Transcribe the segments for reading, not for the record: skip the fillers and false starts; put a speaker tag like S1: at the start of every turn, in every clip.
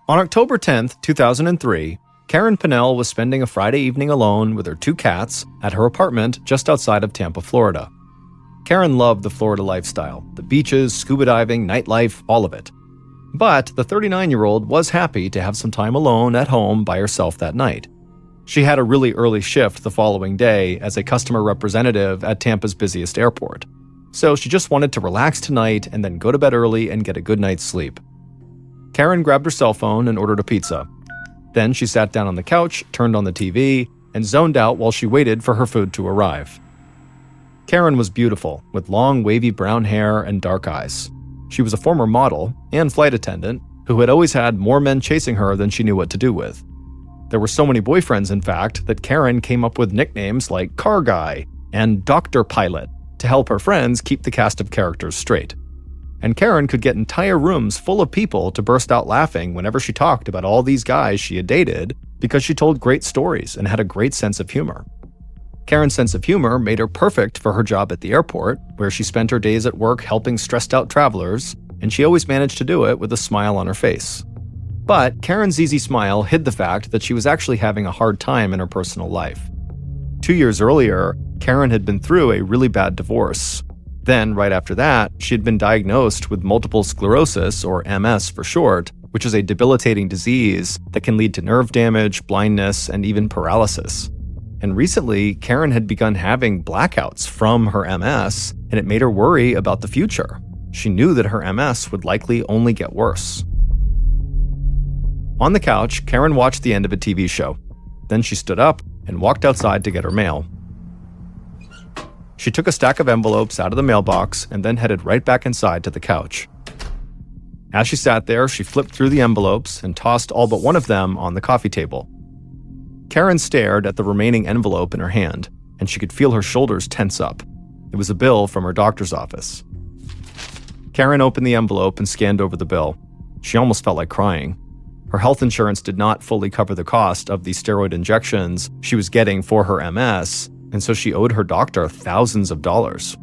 S1: On October 10th, 2003, Karen Pinnell was spending a Friday evening alone with her 2 cats at her apartment just outside of Tampa, Florida. Karen loved the Florida lifestyle, the beaches, scuba diving, nightlife, all of it. But the 39-year-old was happy to have some time alone at home by herself that night. She had a really early shift the following day as a customer representative at Tampa's busiest airport. So she just wanted to relax tonight and then go to bed early and get a good night's sleep. Karen grabbed her cell phone and ordered a pizza. Then she sat down on the couch, turned on the TV, and zoned out while she waited for her food to arrive. Karen was beautiful, with long wavy brown hair and dark eyes. She was a former model and flight attendant who had always had more men chasing her than she knew what to do with. There were so many boyfriends, in fact, that Karen came up with nicknames like Car Guy and Doctor Pilot to help her friends keep the cast of characters straight. And Karen could get entire rooms full of people to burst out laughing whenever she talked about all these guys she had dated because she told great stories and had a great sense of humor. Karen's sense of humor made her perfect for her job at the airport, where she spent her days at work helping stressed-out travelers, and she always managed to do it with a smile on her face. But Karen's easy smile hid the fact that she was actually having a hard time in her personal life. 2 years earlier, Karen had been through a really bad divorce. Then, right after that, she had been diagnosed with multiple sclerosis, or MS for short, which is a debilitating disease that can lead to nerve damage, blindness, and even paralysis. And recently, Karen had begun having blackouts from her MS, and it made her worry about the future. She knew that her MS would likely only get worse. On the couch, Karen watched the end of a TV show. Then she stood up and walked outside to get her mail. She took a stack of envelopes out of the mailbox and then headed right back inside to the couch. As she sat there, she flipped through the envelopes and tossed all but one of them on the coffee table. Karen stared at the remaining envelope in her hand, and she could feel her shoulders tense up. It was a bill from her doctor's office. Karen opened the envelope and scanned over the bill. She almost felt like crying. Her health insurance did not fully cover the cost of the steroid injections she was getting for her MS, and so she owed her doctor thousands of dollars.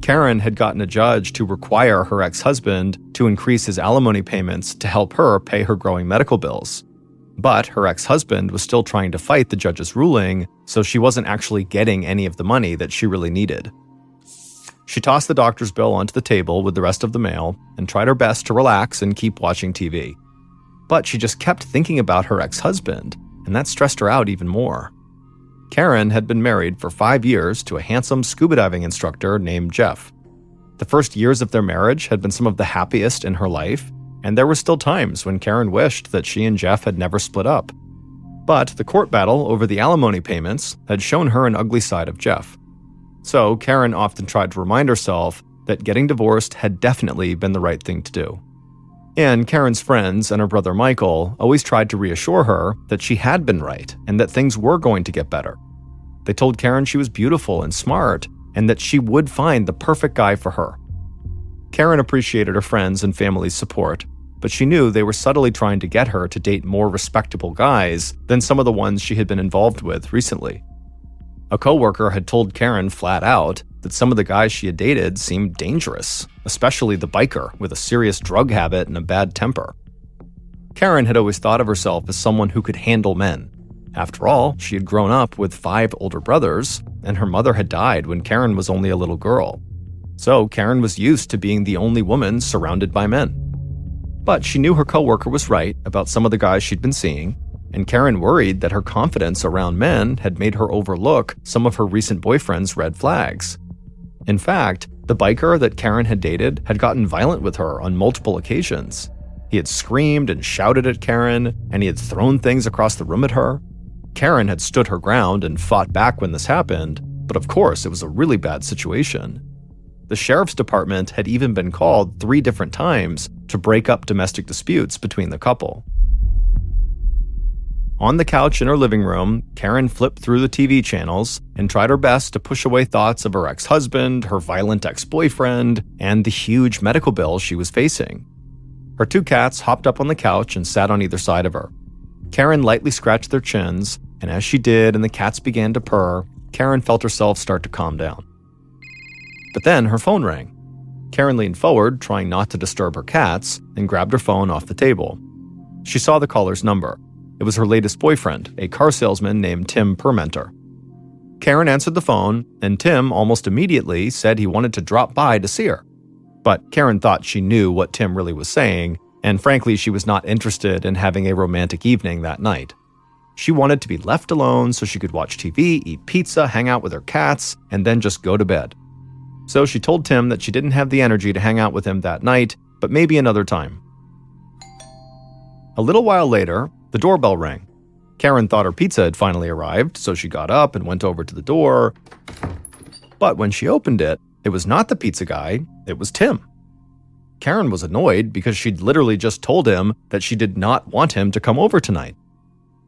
S1: Karen had gotten a judge to require her ex-husband to increase his alimony payments to help her pay her growing medical bills. But her ex-husband was still trying to fight the judge's ruling, so she wasn't actually getting any of the money that she really needed. She tossed the doctor's bill onto the table with the rest of the mail and tried her best to relax and keep watching TV. But she just kept thinking about her ex-husband, and that stressed her out even more. Karen had been married for 5 years to a handsome scuba diving instructor named Jeff. The first years of their marriage had been some of the happiest in her life, and there were still times when Karen wished that she and Jeff had never split up. But the court battle over the alimony payments had shown her an ugly side of Jeff. So Karen often tried to remind herself that getting divorced had definitely been the right thing to do. And Karen's friends and her brother Michael always tried to reassure her that she had been right and that things were going to get better. They told Karen she was beautiful and smart and that she would find the perfect guy for her. Karen appreciated her friends' and family's support, but she knew they were subtly trying to get her to date more respectable guys than some of the ones she had been involved with recently. A coworker had told Karen flat out that some of the guys she had dated seemed dangerous, especially the biker with a serious drug habit and a bad temper. Karen had always thought of herself as someone who could handle men. After all, she had grown up with 5 older brothers, and her mother had died when Karen was only a little girl. So Karen was used to being the only woman surrounded by men. But she knew her coworker was right about some of the guys she'd been seeing, and Karen worried that her confidence around men had made her overlook some of her recent boyfriend's red flags. In fact, the biker that Karen had dated had gotten violent with her on multiple occasions. He had screamed and shouted at Karen, and he had thrown things across the room at her. Karen had stood her ground and fought back when this happened, but of course it was a really bad situation. The sheriff's department had even been called 3 different times to break up domestic disputes between the couple. On the couch in her living room, Karen flipped through the TV channels and tried her best to push away thoughts of her ex-husband, her violent ex-boyfriend, and the huge medical bill she was facing. Her 2 cats hopped up on the couch and sat on either side of her. Karen lightly scratched their chins, and as she did and the cats began to purr, Karen felt herself start to calm down. But then her phone rang. Karen leaned forward, trying not to disturb her cats, and grabbed her phone off the table. She saw the caller's number. It was her latest boyfriend, a car salesman named Tim Permenter. Karen answered the phone, and Tim almost immediately said he wanted to drop by to see her. But Karen thought she knew what Tim really was saying, and frankly, she was not interested in having a romantic evening that night. She wanted to be left alone so she could watch TV, eat pizza, hang out with her cats, and then just go to bed. So she told Tim that she didn't have the energy to hang out with him that night, but maybe another time. A little while later, the doorbell rang. Karen thought her pizza had finally arrived, so she got up and went over to the door. But when she opened it, it was not the pizza guy, it was Tim. Karen was annoyed because she'd literally just told him that she did not want him to come over tonight.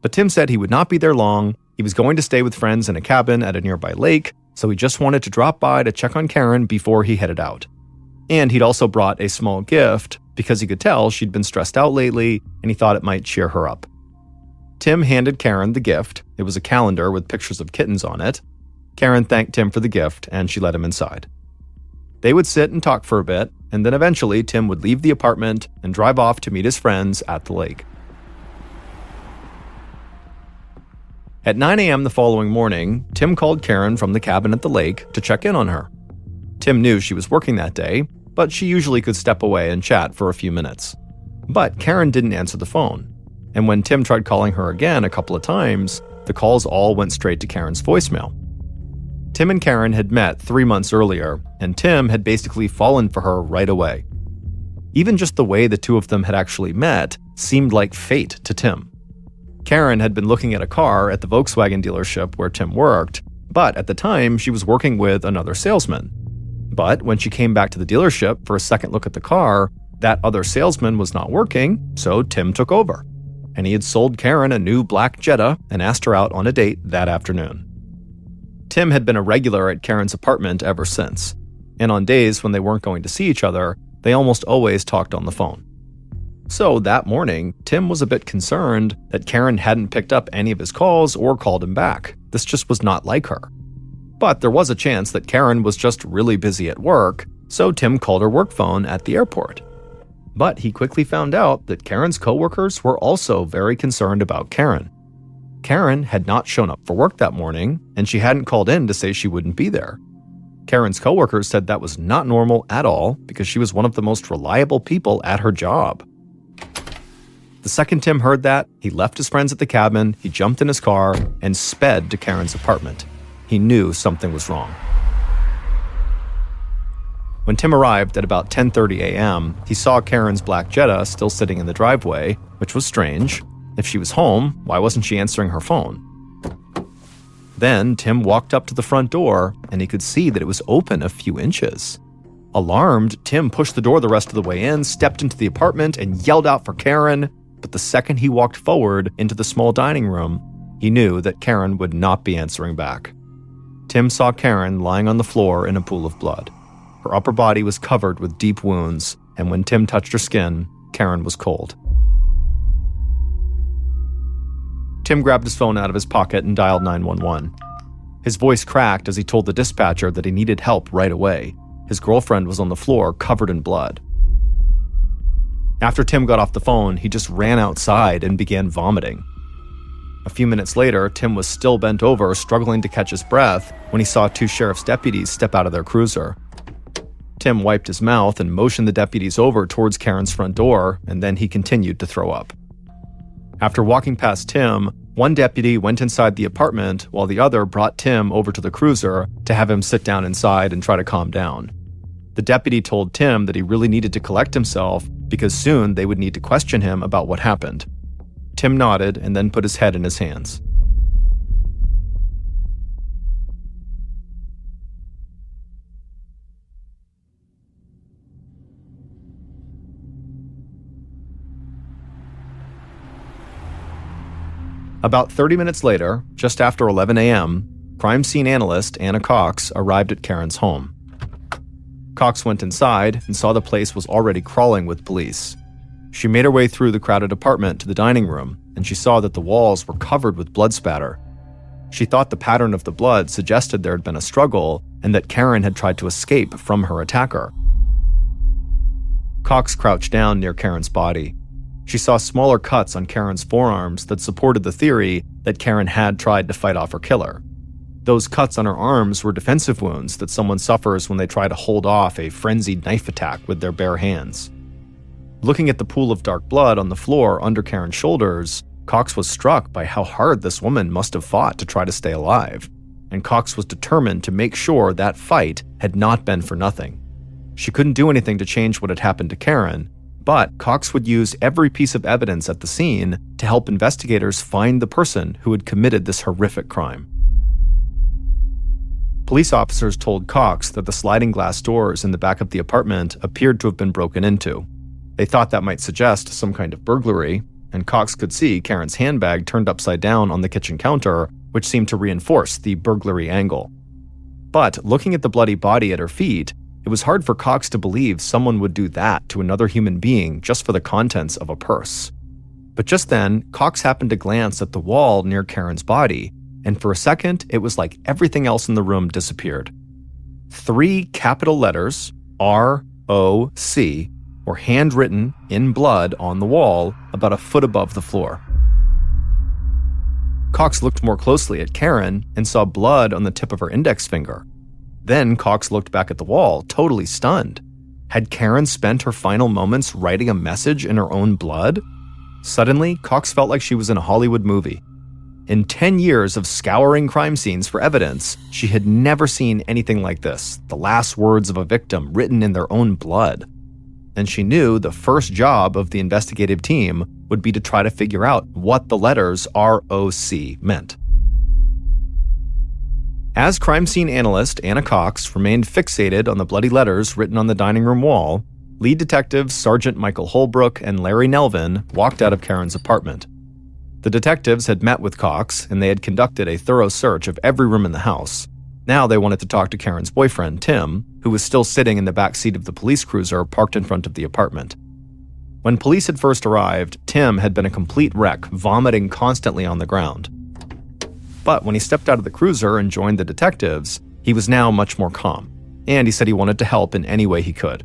S1: But Tim said he would not be there long, he was going to stay with friends in a cabin at a nearby lake, so he just wanted to drop by to check on Karen before he headed out. And he'd also brought a small gift because he could tell she'd been stressed out lately and he thought it might cheer her up. Tim handed Karen the gift. It was a calendar with pictures of kittens on it. Karen thanked Tim for the gift and she let him inside. They would sit and talk for a bit, and then eventually Tim would leave the apartment and drive off to meet his friends at the lake. At 9 a.m. the following morning, Tim called Karen from the cabin at the lake to check in on her. Tim knew she was working that day, but she usually could step away and chat for a few minutes. But Karen didn't answer the phone, and when Tim tried calling her again a couple of times, the calls all went straight to Karen's voicemail. Tim and Karen had met 3 months earlier, and Tim had basically fallen for her right away. Even just the way the two of them had actually met seemed like fate to Tim. Karen had been looking at a car at the Volkswagen dealership where Tim worked, but at the time she was working with another salesman. But when she came back to the dealership for a second look at the car, that other salesman was not working, so Tim took over. And he had sold Karen a new black Jetta and asked her out on a date that afternoon. Tim had been a regular at Karen's apartment ever since, and on days when they weren't going to see each other, they almost always talked on the phone. So that morning, Tim was a bit concerned that Karen hadn't picked up any of his calls or called him back. This just was not like her. But there was a chance that Karen was just really busy at work, so Tim called her work phone at the airport. But he quickly found out that Karen's coworkers were also very concerned about Karen. Karen had not shown up for work that morning, and she hadn't called in to say she wouldn't be there. Karen's coworkers said that was not normal at all because she was one of the most reliable people at her job. The second Tim heard that, he left his friends at the cabin, he jumped in his car, and sped to Karen's apartment. He knew something was wrong. When Tim arrived at about 10:30 a.m., he saw Karen's black Jetta still sitting in the driveway, which was strange. If she was home, why wasn't she answering her phone? Then Tim walked up to the front door, and he could see that it was open a few inches. Alarmed, Tim pushed the door the rest of the way in, stepped into the apartment, and yelled out for Karen. But the second he walked forward into the small dining room, he knew that Karen would not be answering back. Tim saw Karen lying on the floor in a pool of blood. Her upper body was covered with deep wounds, and when Tim touched her skin, Karen was cold. Tim grabbed his phone out of his pocket and dialed 911. His voice cracked as he told the dispatcher that he needed help right away. His girlfriend was on the floor, covered in blood. After Tim got off the phone, he just ran outside and began vomiting. A few minutes later, Tim was still bent over, struggling to catch his breath, when he saw two sheriff's deputies step out of their cruiser. Tim wiped his mouth and motioned the deputies over towards Karen's front door, and then he continued to throw up. After walking past Tim, one deputy went inside the apartment while the other brought Tim over to the cruiser to have him sit down inside and try to calm down. The deputy told Tim that he really needed to collect himself because soon they would need to question him about what happened. Tim nodded and then put his head in his hands. About 30 minutes later, just after 11 a.m., crime scene analyst Anna Cox arrived at Karen's home. Cox went inside and saw the place was already crawling with police. She made her way through the crowded apartment to the dining room, and she saw that the walls were covered with blood spatter. She thought the pattern of the blood suggested there had been a struggle and that Karen had tried to escape from her attacker. Cox crouched down near Karen's body. She saw smaller cuts on Karen's forearms that supported the theory that Karen had tried to fight off her killer. Those cuts on her arms were defensive wounds that someone suffers when they try to hold off a frenzied knife attack with their bare hands. Looking at the pool of dark blood on the floor under Karen's shoulders, Cox was struck by how hard this woman must have fought to try to stay alive, and Cox was determined to make sure that fight had not been for nothing. She couldn't do anything to change what had happened to Karen, but Cox would use every piece of evidence at the scene to help investigators find the person who had committed this horrific crime. Police officers told Cox that the sliding glass doors in the back of the apartment appeared to have been broken into. They thought that might suggest some kind of burglary, and Cox could see Karen's handbag turned upside down on the kitchen counter, which seemed to reinforce the burglary angle. But looking at the bloody body at her feet, it was hard for Cox to believe someone would do that to another human being just for the contents of a purse. But just then, Cox happened to glance at the wall near Karen's body, and for a second, it was like everything else in the room disappeared. 3 capital letters, R-O-C, were handwritten in blood on the wall about a foot above the floor. Cox looked more closely at Karen and saw blood on the tip of her index finger. Then Cox looked back at the wall, totally stunned. Had Karen spent her final moments writing a message in her own blood? Suddenly, Cox felt like she was in a Hollywood movie. In 10 years of scouring crime scenes for evidence, she had never seen anything like this, the last words of a victim written in their own blood. And she knew the first job of the investigative team would be to try to figure out what the letters R-O-C meant. As crime scene analyst Anna Cox remained fixated on the bloody letters written on the dining room wall, lead detectives Sergeant Michael Holbrook and Larry Nelvin walked out of Karen's apartment. The detectives had met with Cox, and they had conducted a thorough search of every room in the house. Now they wanted to talk to Karen's boyfriend, Tim, who was still sitting in the back seat of the police cruiser parked in front of the apartment. When police had first arrived, Tim had been a complete wreck, vomiting constantly on the ground. But when he stepped out of the cruiser and joined the detectives, he was now much more calm, and he said he wanted to help in any way he could.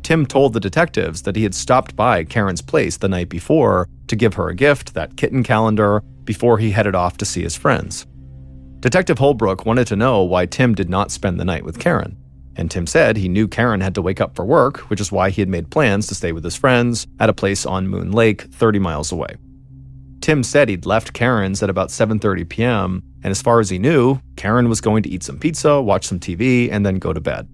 S1: Tim told the detectives that he had stopped by Karen's place the night before to give her a gift, that kitten calendar, before he headed off to see his friends. Detective Holbrook wanted to know why Tim did not spend the night with Karen, and Tim said he knew Karen had to wake up for work, which is why he had made plans to stay with his friends at a place on Moon Lake 30 miles away. Tim said he'd left Karen's at about 7:30 p.m., and as far as he knew, Karen was going to eat some pizza, watch some TV, and then go to bed.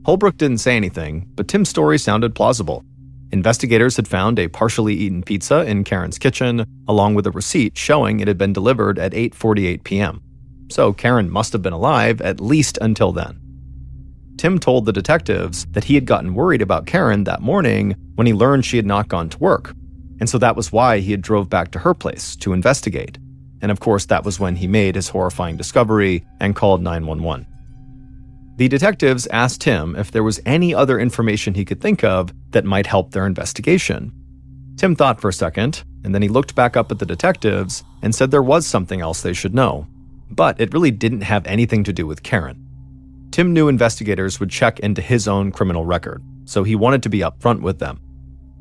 S1: Holbrook didn't say anything, but Tim's story sounded plausible. Investigators had found a partially eaten pizza in Karen's kitchen, along with a receipt showing it had been delivered at 8:48 p.m. So Karen must have been alive at least until then. Tim told the detectives that he had gotten worried about Karen that morning when he learned she had not gone to work, and so that was why he had drove back to her place to investigate. And of course, that was when he made his horrifying discovery and called 911. The detectives asked Tim if there was any other information he could think of that might help their investigation. Tim thought for a second, and then he looked back up at the detectives and said there was something else they should know, but it really didn't have anything to do with Karen. Tim knew investigators would check into his own criminal record, so he wanted to be upfront with them.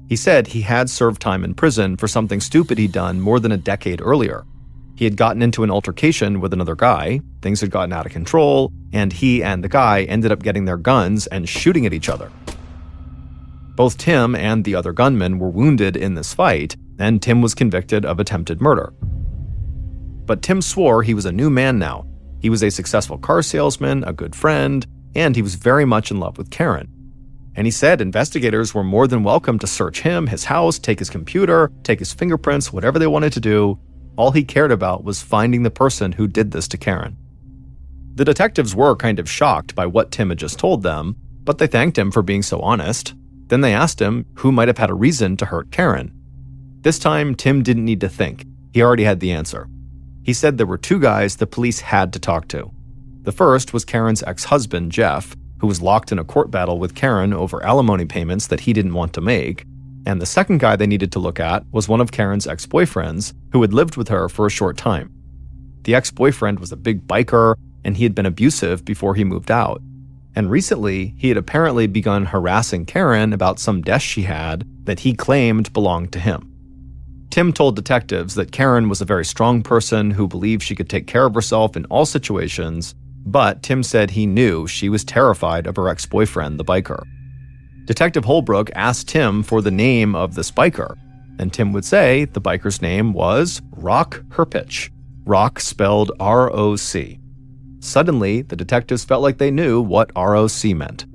S1: He said he had served time in prison for something stupid he'd done more than a decade earlier. He had gotten into an altercation with another guy, things had gotten out of control, and he and the guy ended up getting their guns and shooting at each other. Both Tim and the other gunman were wounded in this fight, and Tim was convicted of attempted murder. But Tim swore he was a new man now. He was a successful car salesman, a good friend, and he was very much in love with Karen. And he said investigators were more than welcome to search him, his house, take his computer, take his fingerprints, whatever they wanted to do. All he cared about was finding the person who did this to Karen. The detectives were kind of shocked by what Tim had just told them, but they thanked him for being so honest. Then they asked him who might have had a reason to hurt Karen. This time, Tim didn't need to think. He already had the answer. He said there were 2 guys the police had to talk to. The first was Karen's ex-husband, Jeff, who was locked in a court battle with Karen over alimony payments that he didn't want to make. And the second guy they needed to look at was one of Karen's ex-boyfriends, who had lived with her for a short time. The ex-boyfriend was a big biker, and he had been abusive before he moved out. And recently, he had apparently begun harassing Karen about some desk she had that he claimed belonged to him. Tim told detectives that Karen was a very strong person who believed she could take care of herself in all situations, but Tim said he knew she was terrified of her ex-boyfriend, the biker. Detective Holbrook asked Tim for the name of this biker, and Tim would say the biker's name was Rock Herpich. Rock spelled R-O-C. Suddenly, the detectives felt like they knew what ROC meant.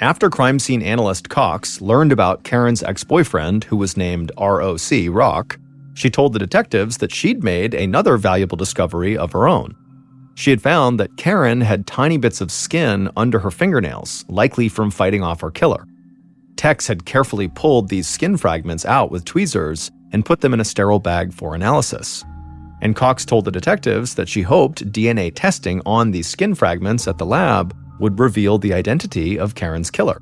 S1: After crime scene analyst Cox learned about Karen's ex-boyfriend, who was named ROC, Rock, she told the detectives that she'd made another valuable discovery of her own. She had found that Karen had tiny bits of skin under her fingernails, likely from fighting off her killer. Tex had carefully pulled these skin fragments out with tweezers and put them in a sterile bag for analysis. And Cox told the detectives that she hoped DNA testing on these skin fragments at the lab would reveal the identity of Karen's killer.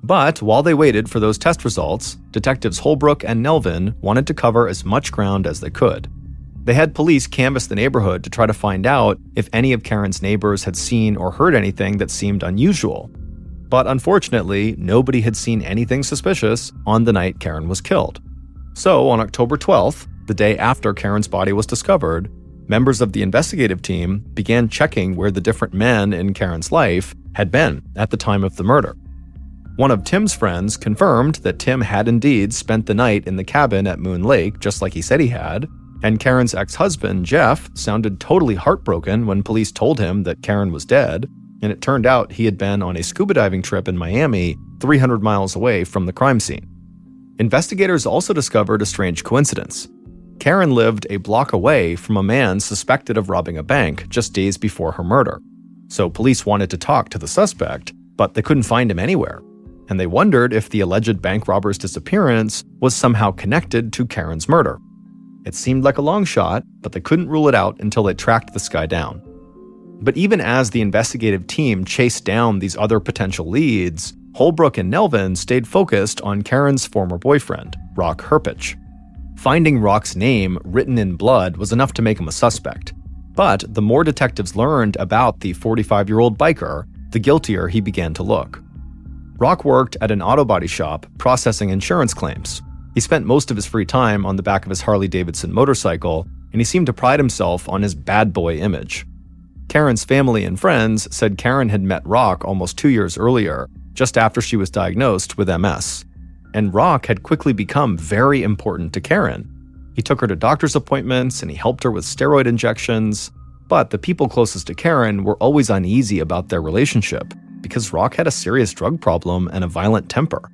S1: But while they waited for those test results, detectives Holbrook and Nelvin wanted to cover as much ground as they could. They had police canvass the neighborhood to try to find out if any of Karen's neighbors had seen or heard anything that seemed unusual. But unfortunately, nobody had seen anything suspicious on the night Karen was killed. So on October 12th, the day after Karen's body was discovered, members of the investigative team began checking where the different men in Karen's life had been at the time of the murder. One of Tim's friends confirmed that Tim had indeed spent the night in the cabin at Moon Lake, just like he said he had, and Karen's ex-husband, Jeff, sounded totally heartbroken when police told him that Karen was dead, and it turned out he had been on a scuba diving trip in Miami, 300 miles away from the crime scene. Investigators also discovered a strange coincidence. Karen lived a block away from a man suspected of robbing a bank just days before her murder. So police wanted to talk to the suspect, but they couldn't find him anywhere. And they wondered if the alleged bank robber's disappearance was somehow connected to Karen's murder. It seemed like a long shot, but they couldn't rule it out until they tracked this guy down. But even as the investigative team chased down these other potential leads, Holbrook and Nelvin stayed focused on Karen's former boyfriend, Rock Herpich. Finding Rock's name written in blood was enough to make him a suspect. But the more detectives learned about the 45-year-old biker, the guiltier he began to look. Rock worked at an auto body shop processing insurance claims. He spent most of his free time on the back of his Harley-Davidson motorcycle, and he seemed to pride himself on his bad boy image. Karen's family and friends said Karen had met Rock almost 2 years earlier, just after she was diagnosed with MS. And Rock had quickly become very important to Karen. He took her to doctor's appointments and he helped her with steroid injections, but the people closest to Karen were always uneasy about their relationship because Rock had a serious drug problem and a violent temper.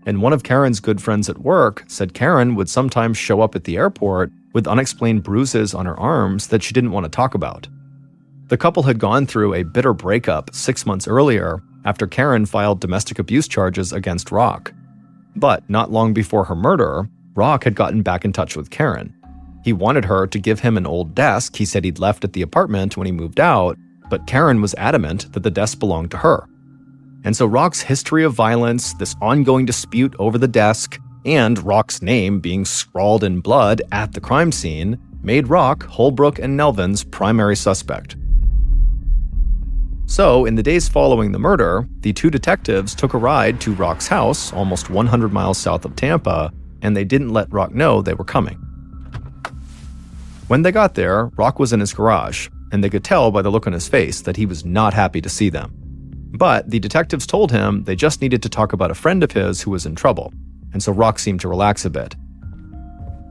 S1: And one of Karen's good friends at work said Karen would sometimes show up at the airport with unexplained bruises on her arms that she didn't want to talk about. The couple had gone through a bitter breakup 6 months earlier after Karen filed domestic abuse charges against Rock. But not long before her murder, Rock had gotten back in touch with Karen. He wanted her to give him an old desk he said he'd left at the apartment when he moved out, but Karen was adamant that the desk belonged to her. And so Rock's history of violence, this ongoing dispute over the desk, and Rock's name being scrawled in blood at the crime scene made Rock Holbrook and Nelvin's primary suspect. So, in the days following the murder, the two detectives took a ride to Rock's house, almost 100 miles south of Tampa, and they didn't let Rock know they were coming. When they got there, Rock was in his garage, and they could tell by the look on his face that he was not happy to see them. But the detectives told him they just needed to talk about a friend of his who was in trouble, and so Rock seemed to relax a bit.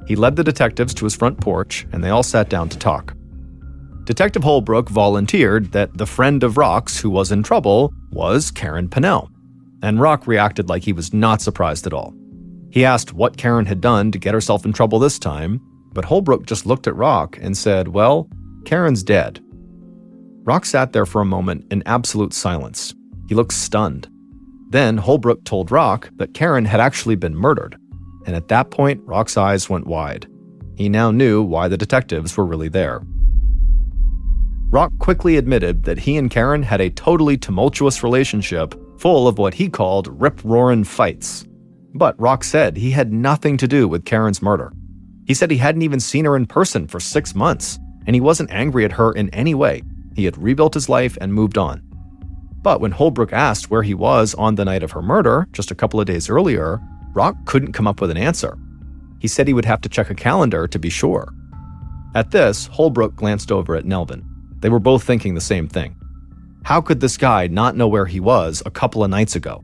S1: He led the detectives to his front porch, and they all sat down to talk. Detective Holbrook volunteered that the friend of Rock's who was in trouble was Karen Pennell, and Rock reacted like he was not surprised at all. He asked what Karen had done to get herself in trouble this time, but Holbrook just looked at Rock and said, "Well, Karen's dead." Rock sat there for a moment in absolute silence. He looked stunned. Then Holbrook told Rock that Karen had actually been murdered, and at that point, Rock's eyes went wide. He now knew why the detectives were really there. Rock quickly admitted that he and Karen had a totally tumultuous relationship full of what he called rip-roarin' fights. But Rock said he had nothing to do with Karen's murder. He said he hadn't even seen her in person for 6 months, and he wasn't angry at her in any way. He had rebuilt his life and moved on. But when Holbrook asked where he was on the night of her murder, just a couple of days earlier, Rock couldn't come up with an answer. He said he would have to check a calendar to be sure. At this, Holbrook glanced over at Nelvin. They were both thinking the same thing. How could this guy not know where he was a couple of nights ago?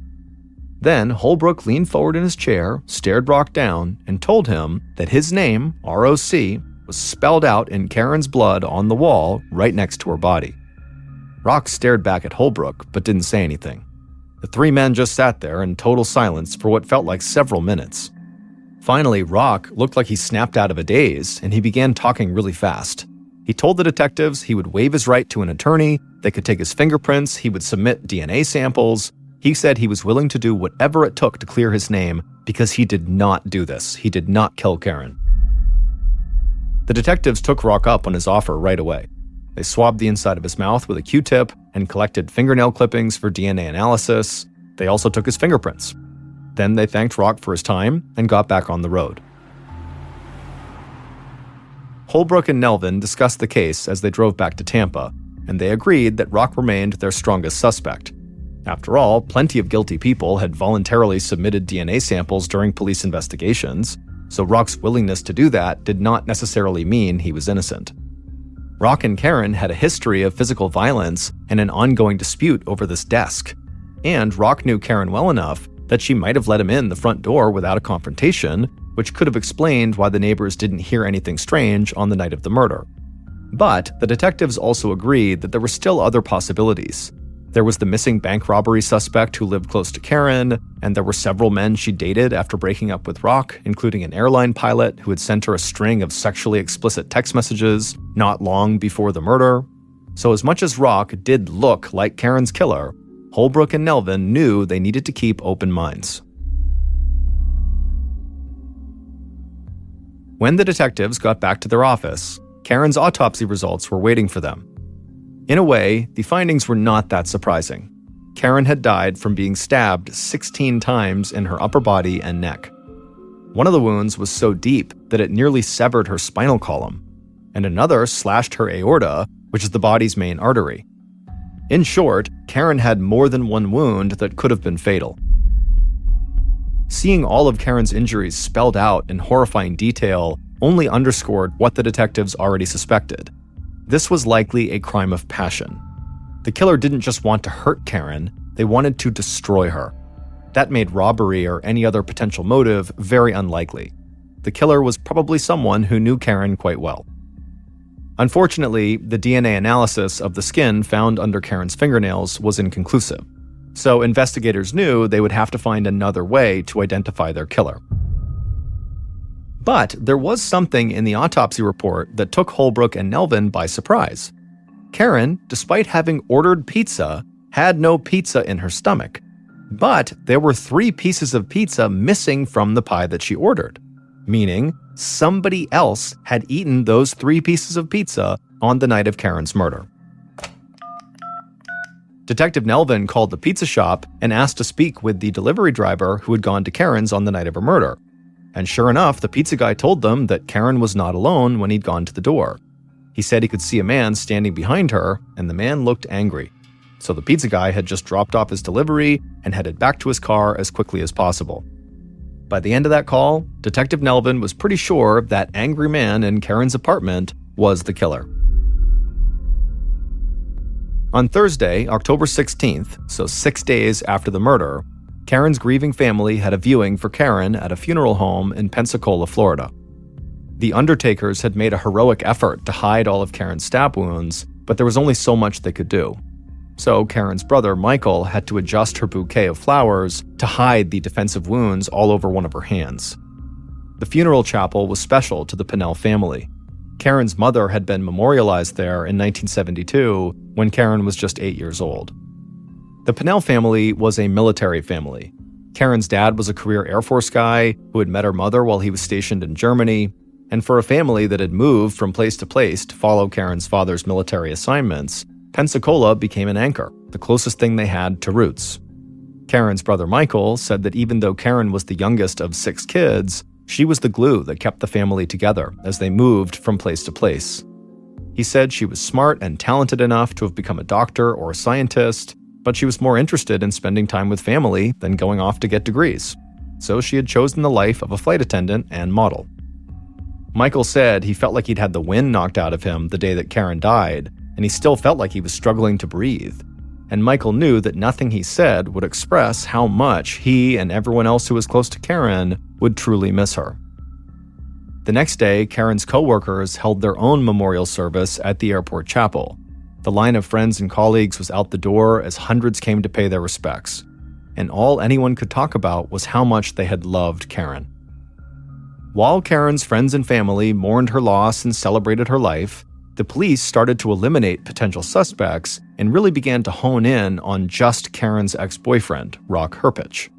S1: Then Holbrook leaned forward in his chair, stared Rock down, and told him that his name, R.O.C., was spelled out in Karen's blood on the wall right next to her body. Rock stared back at Holbrook, but didn't say anything. The three men just sat there in total silence for what felt like several minutes. Finally, Rock looked like he snapped out of a daze, and he began talking really fast. He told the detectives he would waive his right to an attorney, they could take his fingerprints, he would submit DNA samples. He said he was willing to do whatever it took to clear his name because he did not do this. He did not kill Karen. The detectives took Rock up on his offer right away. They swabbed the inside of his mouth with a Q-tip and collected fingernail clippings for DNA analysis. They also took his fingerprints. Then they thanked Rock for his time and got back on the road. Holbrook and Nelvin discussed the case as they drove back to Tampa, and they agreed that Rock remained their strongest suspect. After all, plenty of guilty people had voluntarily submitted DNA samples during police investigations, so Rock's willingness to do that did not necessarily mean he was innocent. Rock and Karen had a history of physical violence and an ongoing dispute over this desk, and Rock knew Karen well enough that she might have let him in the front door without a confrontation, which could have explained why the neighbors didn't hear anything strange on the night of the murder. But the detectives also agreed that there were still other possibilities. There was the missing bank robbery suspect who lived close to Karen, and there were several men she dated after breaking up with Rock, including an airline pilot who had sent her a string of sexually explicit text messages not long before the murder. So as much as Rock did look like Karen's killer, Holbrook and Nelvin knew they needed to keep open minds. When the detectives got back to their office, Karen's autopsy results were waiting for them. In a way, the findings were not that surprising. Karen had died from being stabbed 16 times in her upper body and neck. One of the wounds was so deep that it nearly severed her spinal column, and another slashed her aorta, which is the body's main artery. In short, Karen had more than one wound that could have been fatal. Seeing all of Karen's injuries spelled out in horrifying detail only underscored what the detectives already suspected. This was likely a crime of passion. The killer didn't just want to hurt Karen, they wanted to destroy her. That made robbery or any other potential motive very unlikely. The killer was probably someone who knew Karen quite well. Unfortunately, the DNA analysis of the skin found under Karen's fingernails was inconclusive, so investigators knew they would have to find another way to identify their killer. But there was something in the autopsy report that took Holbrook and Nelvin by surprise. Karen, despite having ordered pizza, had no pizza in her stomach. But there were 3 pieces of pizza missing from the pie that she ordered, meaning somebody else had eaten those 3 pieces of pizza on the night of Karen's murder. Detective Nelvin called the pizza shop and asked to speak with the delivery driver who had gone to Karen's on the night of her murder. And sure enough, the pizza guy told them that Karen was not alone when he'd gone to the door. He said he could see a man standing behind her, and the man looked angry. So the pizza guy had just dropped off his delivery and headed back to his car as quickly as possible. By the end of that call, Detective Nelvin was pretty sure that angry man in Karen's apartment was the killer. On Thursday, October 16th, so 6 days after the murder, Karen's grieving family had a viewing for Karen at a funeral home in Pensacola, Florida. The undertakers had made a heroic effort to hide all of Karen's stab wounds, but there was only so much they could do. So Karen's brother, Michael, had to adjust her bouquet of flowers to hide the defensive wounds all over one of her hands. The funeral chapel was special to the Pennell family. Karen's mother had been memorialized there in 1972 when Karen was just 8 years old. The Pennell family was a military family. Karen's dad was a career Air Force guy who had met her mother while he was stationed in Germany, And for a family that had moved from place to place to follow Karen's father's military assignments, Pensacola became an anchor, the closest thing they had to roots. Karen's brother Michael said that even though Karen was the youngest of 6 kids, she was the glue that kept the family together as they moved from place to place. He said she was smart and talented enough to have become a doctor or a scientist, but she was more interested in spending time with family than going off to get degrees. So she had chosen the life of a flight attendant and model. Michael said he felt like he'd had the wind knocked out of him the day that Karen died, and he still felt like he was struggling to breathe. And Michael knew that nothing he said would express how much he and everyone else who was close to Karen would truly miss her. The next day, Karen's co-workers held their own memorial service at the airport chapel. The line of friends and colleagues was out the door as hundreds came to pay their respects. And all anyone could talk about was how much they had loved Karen. While Karen's friends and family mourned her loss and celebrated her life, the police started to eliminate potential suspects and really began to hone in on just Karen's ex-boyfriend, Rock Herpich.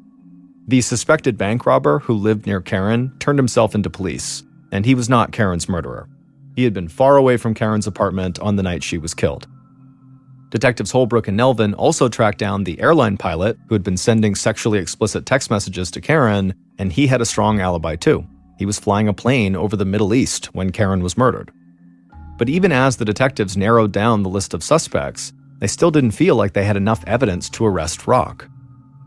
S1: The suspected bank robber who lived near Karen turned himself into police, and he was not Karen's murderer. He had been far away from Karen's apartment on the night she was killed. Detectives Holbrook and Nelvin also tracked down the airline pilot who had been sending sexually explicit text messages to Karen, and he had a strong alibi too. He was flying a plane over the Middle East when Karen was murdered. But even as the detectives narrowed down the list of suspects, they still didn't feel like they had enough evidence to arrest Rock.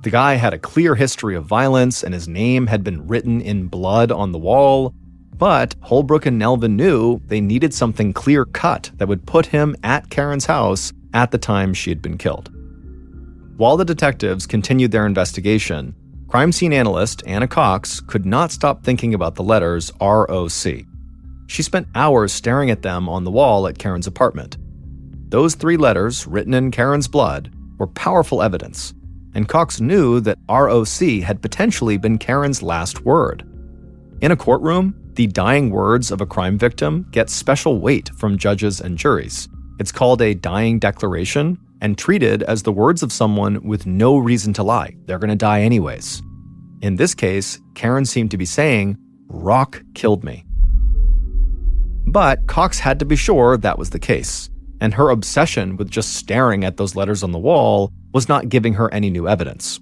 S1: The guy had a clear history of violence, and his name had been written in blood on the wall, but Holbrook and Nelvin knew they needed something clear-cut that would put him at Karen's house at the time she had been killed. While the detectives continued their investigation, crime scene analyst Anna Cox could not stop thinking about the letters ROC. She spent hours staring at them on the wall at Karen's apartment. Those 3 letters, written in Karen's blood, were powerful evidence, and Cox knew that ROC had potentially been Karen's last word. In a courtroom, the dying words of a crime victim get special weight from judges and juries. It's called a dying declaration and treated as the words of someone with no reason to lie. They're going to die anyways. In this case, Karen seemed to be saying, "Rock killed me." But Cox had to be sure that was the case, and her obsession with just staring at those letters on the wall was not giving her any new evidence.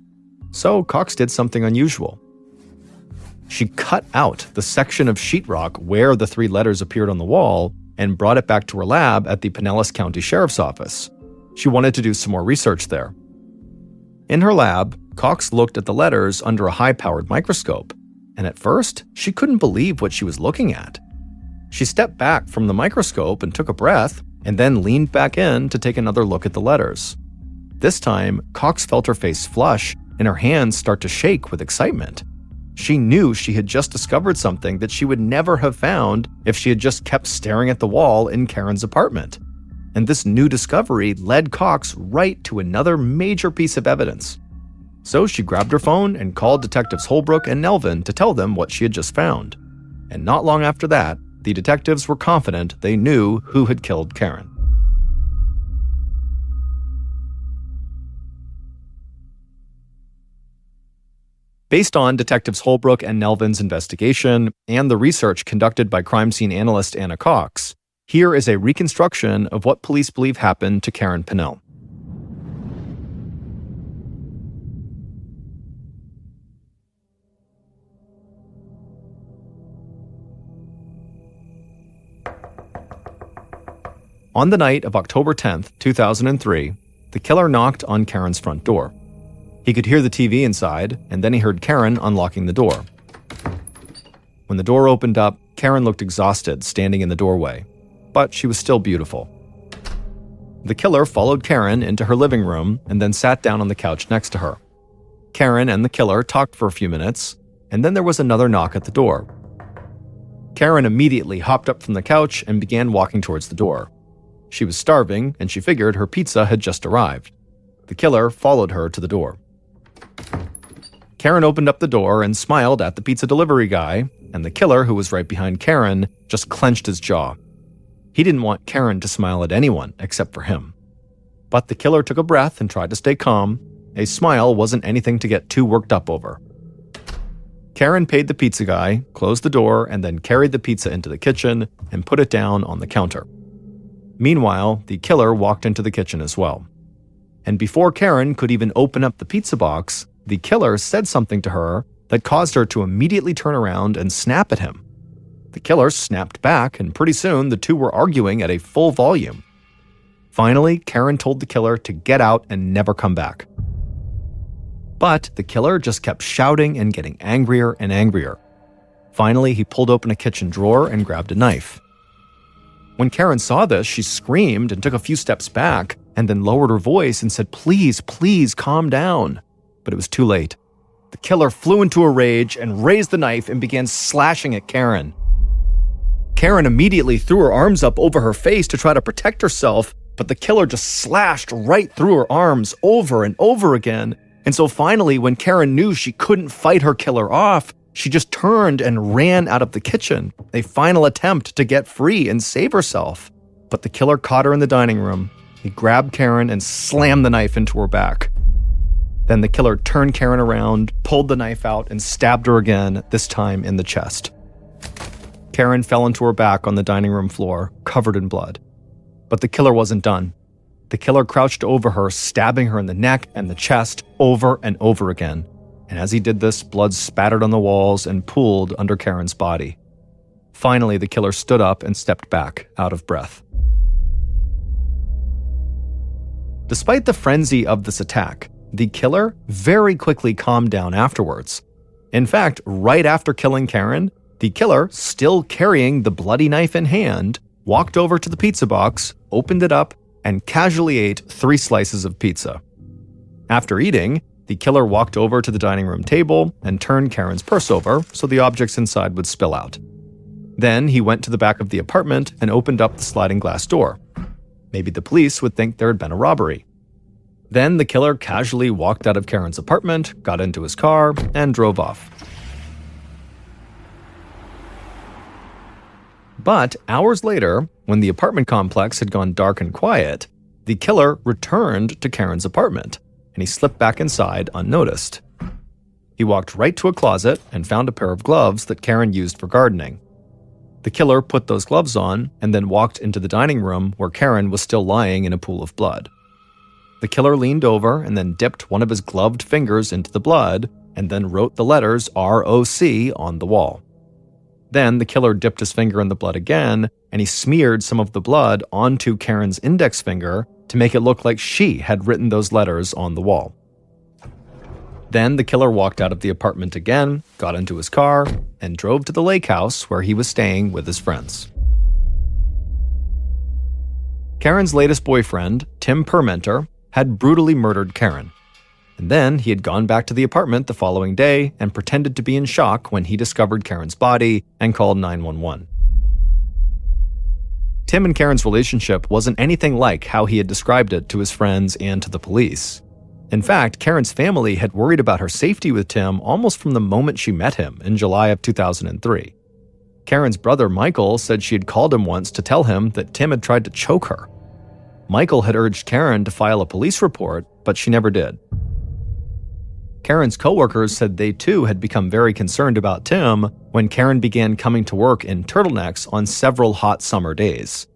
S1: So Cox did something unusual. She cut out the section of sheetrock where the 3 letters appeared on the wall and brought it back to her lab at the Pinellas County Sheriff's Office. She wanted to do some more research there. In her lab, Cox looked at the letters under a high-powered microscope, and at first, she couldn't believe what she was looking at. She stepped back from the microscope and took a breath, and then leaned back in to take another look at the letters. This time, Cox felt her face flush and her hands start to shake with excitement. She knew she had just discovered something that she would never have found if she had just kept staring at the wall in Karen's apartment. And this new discovery led Cox right to another major piece of evidence. So she grabbed her phone and called Detectives Holbrook and Nelvin to tell them what she had just found. And not long after that, the detectives were confident they knew who had killed Karen. Based on Detectives Holbrook and Nelvin's investigation and the research conducted by crime scene analyst Anna Cox, here is a reconstruction of what police believe happened to Karen Pinnell. On the night of October 10th, 2003, the killer knocked on Karen's front door. He could hear the TV inside, and then he heard Karen unlocking the door. When the door opened up, Karen looked exhausted standing in the doorway, but she was still beautiful. The killer followed Karen into her living room and then sat down on the couch next to her. Karen and the killer talked for a few minutes, and then there was another knock at the door. Karen immediately hopped up from the couch and began walking towards the door. She was starving, and she figured her pizza had just arrived. The killer followed her to the door. Karen opened up the door and smiled at the pizza delivery guy, and the killer, who was right behind Karen, just clenched his jaw. He didn't want Karen to smile at anyone except for him. But the killer took a breath and tried to stay calm. A smile wasn't anything to get too worked up over. Karen paid the pizza guy, closed the door, and then carried the pizza into the kitchen and put it down on the counter. Meanwhile, the killer walked into the kitchen as well. And before Karen could even open up the pizza box, the killer said something to her that caused her to immediately turn around and snap at him. The killer snapped back, and pretty soon the two were arguing at a full volume. Finally, Karen told the killer to get out and never come back. But the killer just kept shouting and getting angrier and angrier. Finally, he pulled open a kitchen drawer and grabbed a knife. When Karen saw this, she screamed and took a few steps back and then lowered her voice and said, "Please, please calm down." But it was too late. The killer flew into a rage and raised the knife and began slashing at Karen. Karen immediately threw her arms up over her face to try to protect herself, but the killer just slashed right through her arms over and over again. And so finally, when Karen knew she couldn't fight her killer off, she just turned and ran out of the kitchen, a final attempt to get free and save herself. But the killer caught her in the dining room. He grabbed Karen and slammed the knife into her back. Then the killer turned Karen around, pulled the knife out, and stabbed her again, this time in the chest. Karen fell into her back on the dining room floor, covered in blood. But the killer wasn't done. The killer crouched over her, stabbing her in the neck and the chest over and over again. And as he did this, blood spattered on the walls and pooled under Karen's body. Finally, the killer stood up and stepped back, out of breath. Despite the frenzy of this attack, the killer very quickly calmed down afterwards. In fact, right after killing Karen, the killer, still carrying the bloody knife in hand, walked over to the pizza box, opened it up, and casually ate 3 slices of pizza. After eating, the killer walked over to the dining room table and turned Karen's purse over so the objects inside would spill out. Then he went to the back of the apartment and opened up the sliding glass door. Maybe the police would think there had been a robbery. Then the killer casually walked out of Karen's apartment, got into his car, and drove off. But hours later, when the apartment complex had gone dark and quiet, the killer returned to Karen's apartment, and he slipped back inside unnoticed. He walked right to a closet and found a pair of gloves that Karen used for gardening. The killer put those gloves on and then walked into the dining room where Karen was still lying in a pool of blood. The killer leaned over and then dipped one of his gloved fingers into the blood and then wrote the letters ROC on the wall. Then the killer dipped his finger in the blood again, and he smeared some of the blood onto Karen's index finger to make it look like she had written those letters on the wall. Then the killer walked out of the apartment again, got into his car, and drove to the lake house where he was staying with his friends. Karen's latest boyfriend, Tim Permenter, had brutally murdered Karen. And then he had gone back to the apartment the following day and pretended to be in shock when he discovered Karen's body and called 911. Tim and Karen's relationship wasn't anything like how he had described it to his friends and to the police. In fact, Karen's family had worried about her safety with Tim almost from the moment she met him in July of 2003. Karen's brother Michael said she had called him once to tell him that Tim had tried to choke her. Michael had urged Karen to file a police report, but she never did. Karen's coworkers said they too had become very concerned about Tim when Karen began coming to work in turtlenecks on several hot summer days.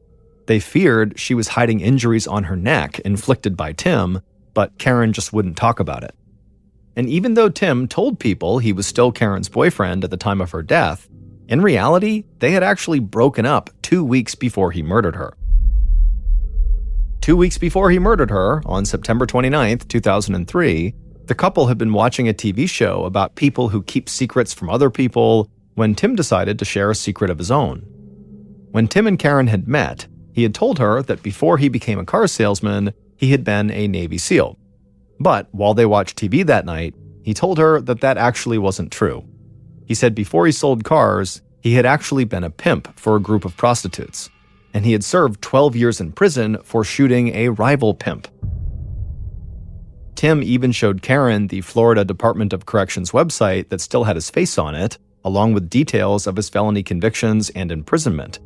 S1: They feared she was hiding injuries on her neck inflicted by Tim, but Karen just wouldn't talk about it. And even though Tim told people he was still Karen's boyfriend at the time of her death, in reality, they had actually broken up 2 weeks before he murdered her. 2 weeks before he murdered her, on September 29th, 2003, the couple had been watching a TV show about people who keep secrets from other people when Tim decided to share a secret of his own. When Tim and Karen had met, he had told her that before he became a car salesman, he had been a Navy SEAL. But while they watched TV that night, he told her that that actually wasn't true. He said before he sold cars, he had actually been a pimp for a group of prostitutes, and he had served 12 years in prison for shooting a rival pimp. Tim even showed Karen the Florida Department of Corrections website that still had his face on it, along with details of his felony convictions and imprisonment.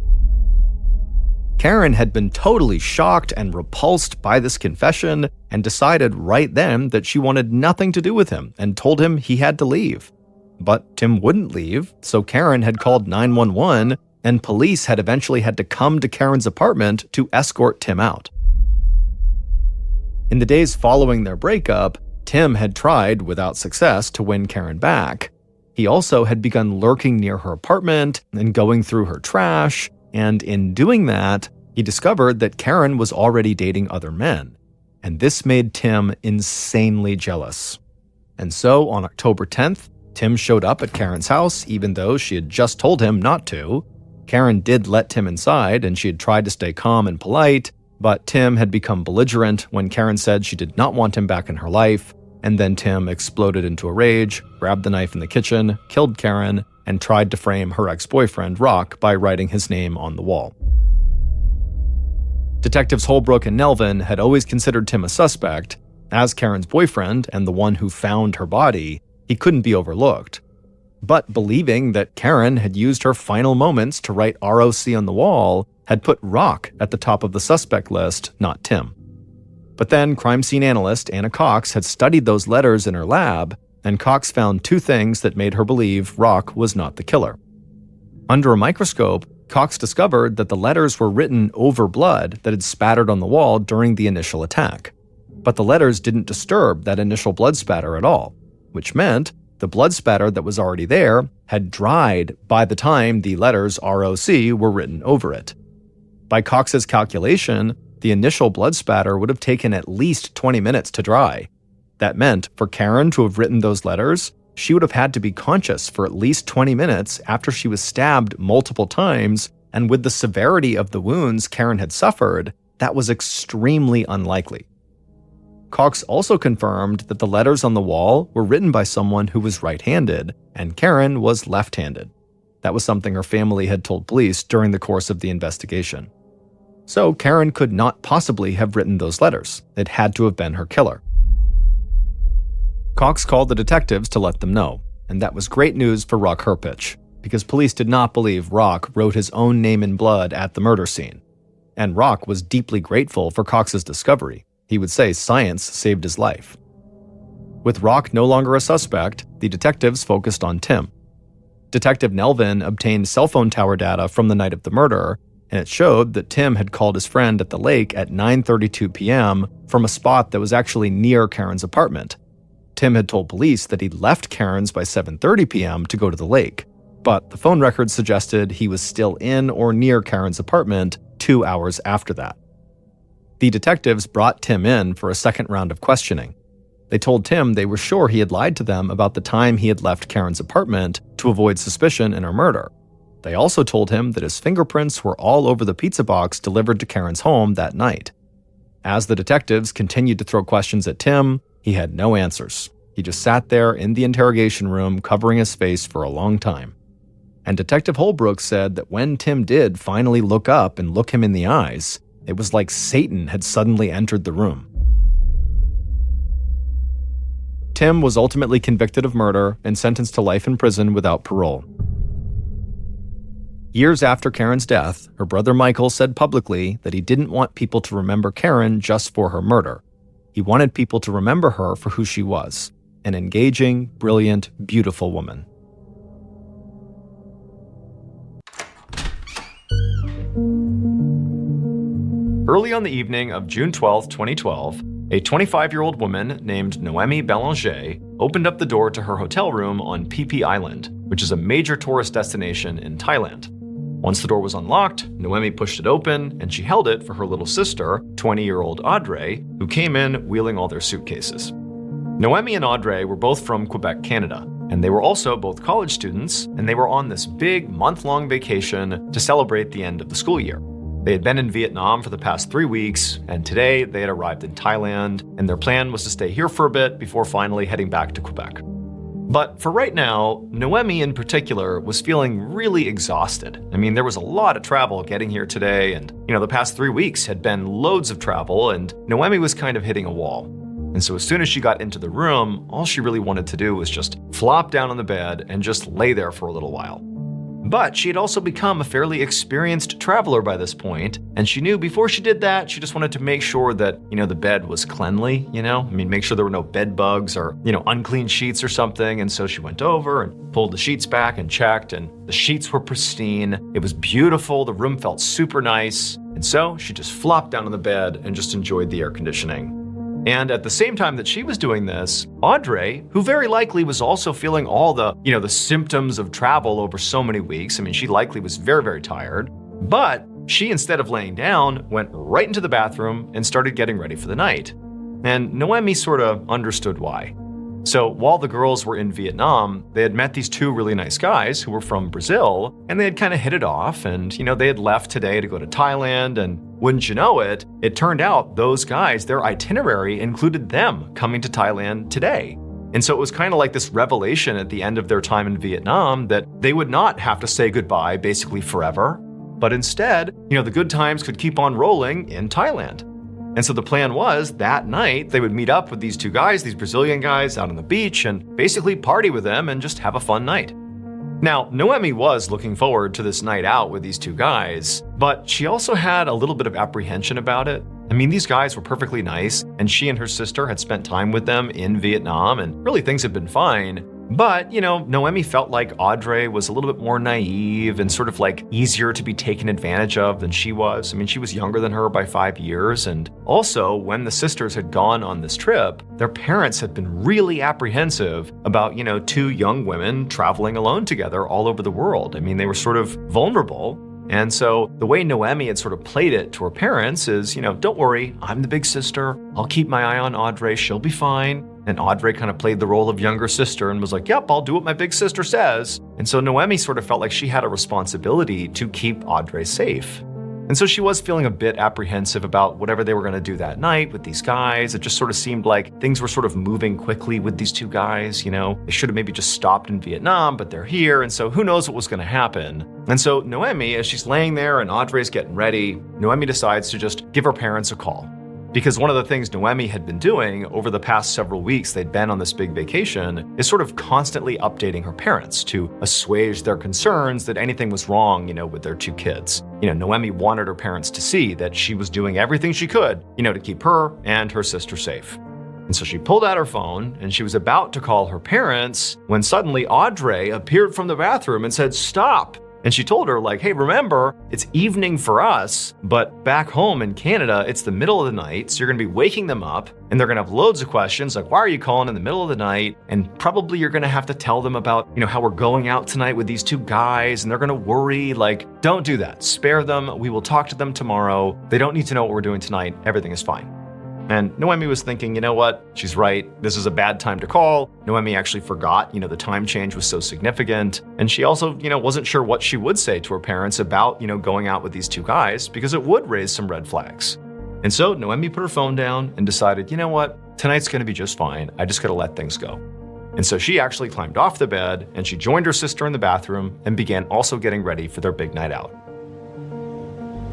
S1: Karen had been totally shocked and repulsed by this confession and decided right then that she wanted nothing to do with him and told him he had to leave. But Tim wouldn't leave, so Karen had called 911, and police had eventually had to come to Karen's apartment to escort Tim out. In the days following their breakup, Tim had tried, without success, to win Karen back. He also had begun lurking near her apartment and going through her trash, and in doing that, he discovered that Karen was already dating other men. And this made Tim insanely jealous. And so, on October 10th, Tim showed up at Karen's house, even though she had just told him not to. Karen did let Tim inside, and she had tried to stay calm and polite, but Tim had become belligerent when Karen said she did not want him back in her life, and then Tim exploded into a rage, grabbed the knife in the kitchen, killed Karen, and tried to frame her ex-boyfriend, Rock, by writing his name on the wall. Detectives Holbrook and Nelvin had always considered Tim a suspect. As Karen's boyfriend and the one who found her body, he couldn't be overlooked. But believing that Karen had used her final moments to write ROC on the wall had put Rock at the top of the suspect list, not Tim. But then crime scene analyst Anna Cox had studied those letters in her lab, and Cox found two things that made her believe Rock was not the killer. Under a microscope, Cox discovered that the letters were written over blood that had spattered on the wall during the initial attack. But the letters didn't disturb that initial blood spatter at all, which meant the blood spatter that was already there had dried by the time the letters ROC were written over it. By Cox's calculation, the initial blood spatter would have taken at least 20 minutes to dry. That meant for Karen to have written those letters, she would have had to be conscious for at least 20 minutes after she was stabbed multiple times, and with the severity of the wounds Karen had suffered, that was extremely unlikely. Cox also confirmed that the letters on the wall were written by someone who was right-handed, and Karen was left-handed. That was something her family had told police during the course of the investigation. So Karen could not possibly have written those letters. It had to have been her killer. Cox called the detectives to let them know, and that was great news for Rock Herpich, because police did not believe Rock wrote his own name in blood at the murder scene. And Rock was deeply grateful for Cox's discovery. He would say science saved his life. With Rock no longer a suspect, the detectives focused on Tim. Detective Nelvin obtained cell phone tower data from the night of the murder, and it showed that Tim had called his friend at the lake at 9:32 p.m. from a spot that was actually near Karen's apartment. Tim had told police that he'd left Karen's by 7:30 p.m. to go to the lake, but the phone records suggested he was still in or near Karen's apartment 2 hours after that. The detectives brought Tim in for a second round of questioning. They told Tim they were sure he had lied to them about the time he had left Karen's apartment to avoid suspicion in her murder. They also told him that his fingerprints were all over the pizza box delivered to Karen's home that night. As the detectives continued to throw questions at Tim, he had no answers. He just sat there in the interrogation room covering his face for a long time. And Detective Holbrook said that when Tim did finally look up and look him in the eyes, it was like Satan had suddenly entered the room. Tim was ultimately convicted of murder and sentenced to life in prison without parole. Years after Karen's death, her brother Michael said publicly that he didn't want people to remember Karen just for her murder. He wanted people to remember her for who she was, an engaging, brilliant, beautiful woman. Early on the evening of June 12, 2012, a 25-year-old woman named Noemi Belanger opened up the door to her hotel room on Phi Phi Island, which is a major tourist destination in Thailand. Once the door was unlocked, Noemi pushed it open, and she held it for her little sister, 20-year-old Audrey, who came in wheeling all their suitcases. Noemi and Audrey were both from Quebec, Canada, and they were also both college students, and they were on this big month-long vacation to celebrate the end of the school year. They had been in Vietnam for the past 3 weeks, and today they had arrived in Thailand, and their plan was to stay here for a bit before finally heading back to Quebec. But for right now, Noemi in particular was feeling really exhausted. I mean, there was a lot of travel getting here today, and the past 3 weeks had been loads of travel, and Noemi was kind of hitting a wall. And so as soon as she got into the room, all she really wanted to do was just flop down on the bed and just lay there for a little while. But she had also become a fairly experienced traveler by this point, and she knew before she did that, she just wanted to make sure that, the bed was cleanly, make sure there were no bed bugs or, unclean sheets or something. And so she went over and pulled the sheets back and checked, and the sheets were pristine. It was beautiful. The room felt super nice. And so she just flopped down on the bed and just enjoyed the air conditioning. And at the same time that she was doing this, Audrey, who very likely was also feeling all the, the symptoms of travel over so many weeks. She likely was very, very tired. But she, instead of laying down, went right into the bathroom and started getting ready for the night. And Noemi sort of understood why. So while the girls were in Vietnam, they had met these two really nice guys who were from Brazil, and they had kind of hit it off, and they had left today to go to Thailand, and wouldn't you know it, it turned out those guys, their itinerary included them coming to Thailand today. And so it was kind of like this revelation at the end of their time in Vietnam that they would not have to say goodbye basically forever, but instead, the good times could keep on rolling in Thailand. And so the plan was that night they would meet up with these two guys, these Brazilian guys, out on the beach and basically party with them and just have a fun night. Now, Noemi was looking forward to this night out with these two guys, but she also had a little bit of apprehension about it. These guys were perfectly nice, and she and her sister had spent time with them in Vietnam, and really things had been fine. But, Noemi felt like Audrey was a little bit more naive and sort of like easier to be taken advantage of than she was. She was younger than her by 5 years. And also, when the sisters had gone on this trip, their parents had been really apprehensive about, two young women traveling alone together all over the world. They were sort of vulnerable. And so the way Noemi had sort of played it to her parents is, don't worry, I'm the big sister. I'll keep my eye on Audrey. She'll be fine. And Audrey kind of played the role of younger sister and was like, yep, I'll do what my big sister says. And so Noemi sort of felt like she had a responsibility to keep Audrey safe. And so she was feeling a bit apprehensive about whatever they were going to do that night with these guys. It just sort of seemed like things were sort of moving quickly with these two guys. They should have maybe just stopped in Vietnam, but they're here. And so who knows what was going to happen. And so Noemi, as she's laying there and Audrey's getting ready, Noemi decides to just give her parents a call. Because one of the things Noemi had been doing over the past several weeks they'd been on this big vacation is sort of constantly updating her parents to assuage their concerns that anything was wrong, with their two kids. Noemi wanted her parents to see that she was doing everything she could, to keep her and her sister safe. And so she pulled out her phone and she was about to call her parents when suddenly Audrey appeared from the bathroom and said, "Stop." And she told her, hey, remember, it's evening for us, but back home in Canada, it's the middle of the night, so you're gonna be waking them up, and they're gonna have loads of questions, like, why are you calling in the middle of the night? And probably you're gonna have to tell them about, how we're going out tonight with these two guys, and they're gonna worry, don't do that. Spare them, we will talk to them tomorrow. They don't need to know what we're doing tonight, everything is fine. And Noemi was thinking, you know what? She's right. This is a bad time to call. Noemi actually forgot, the time change was so significant. And she also, wasn't sure what she would say to her parents about, going out with these two guys because it would raise some red flags. And so Noemi put her phone down and decided, you know what? Tonight's going to be just fine. I just got to let things go. And so she actually climbed off the bed and she joined her sister in the bathroom and began also getting ready for their big night out.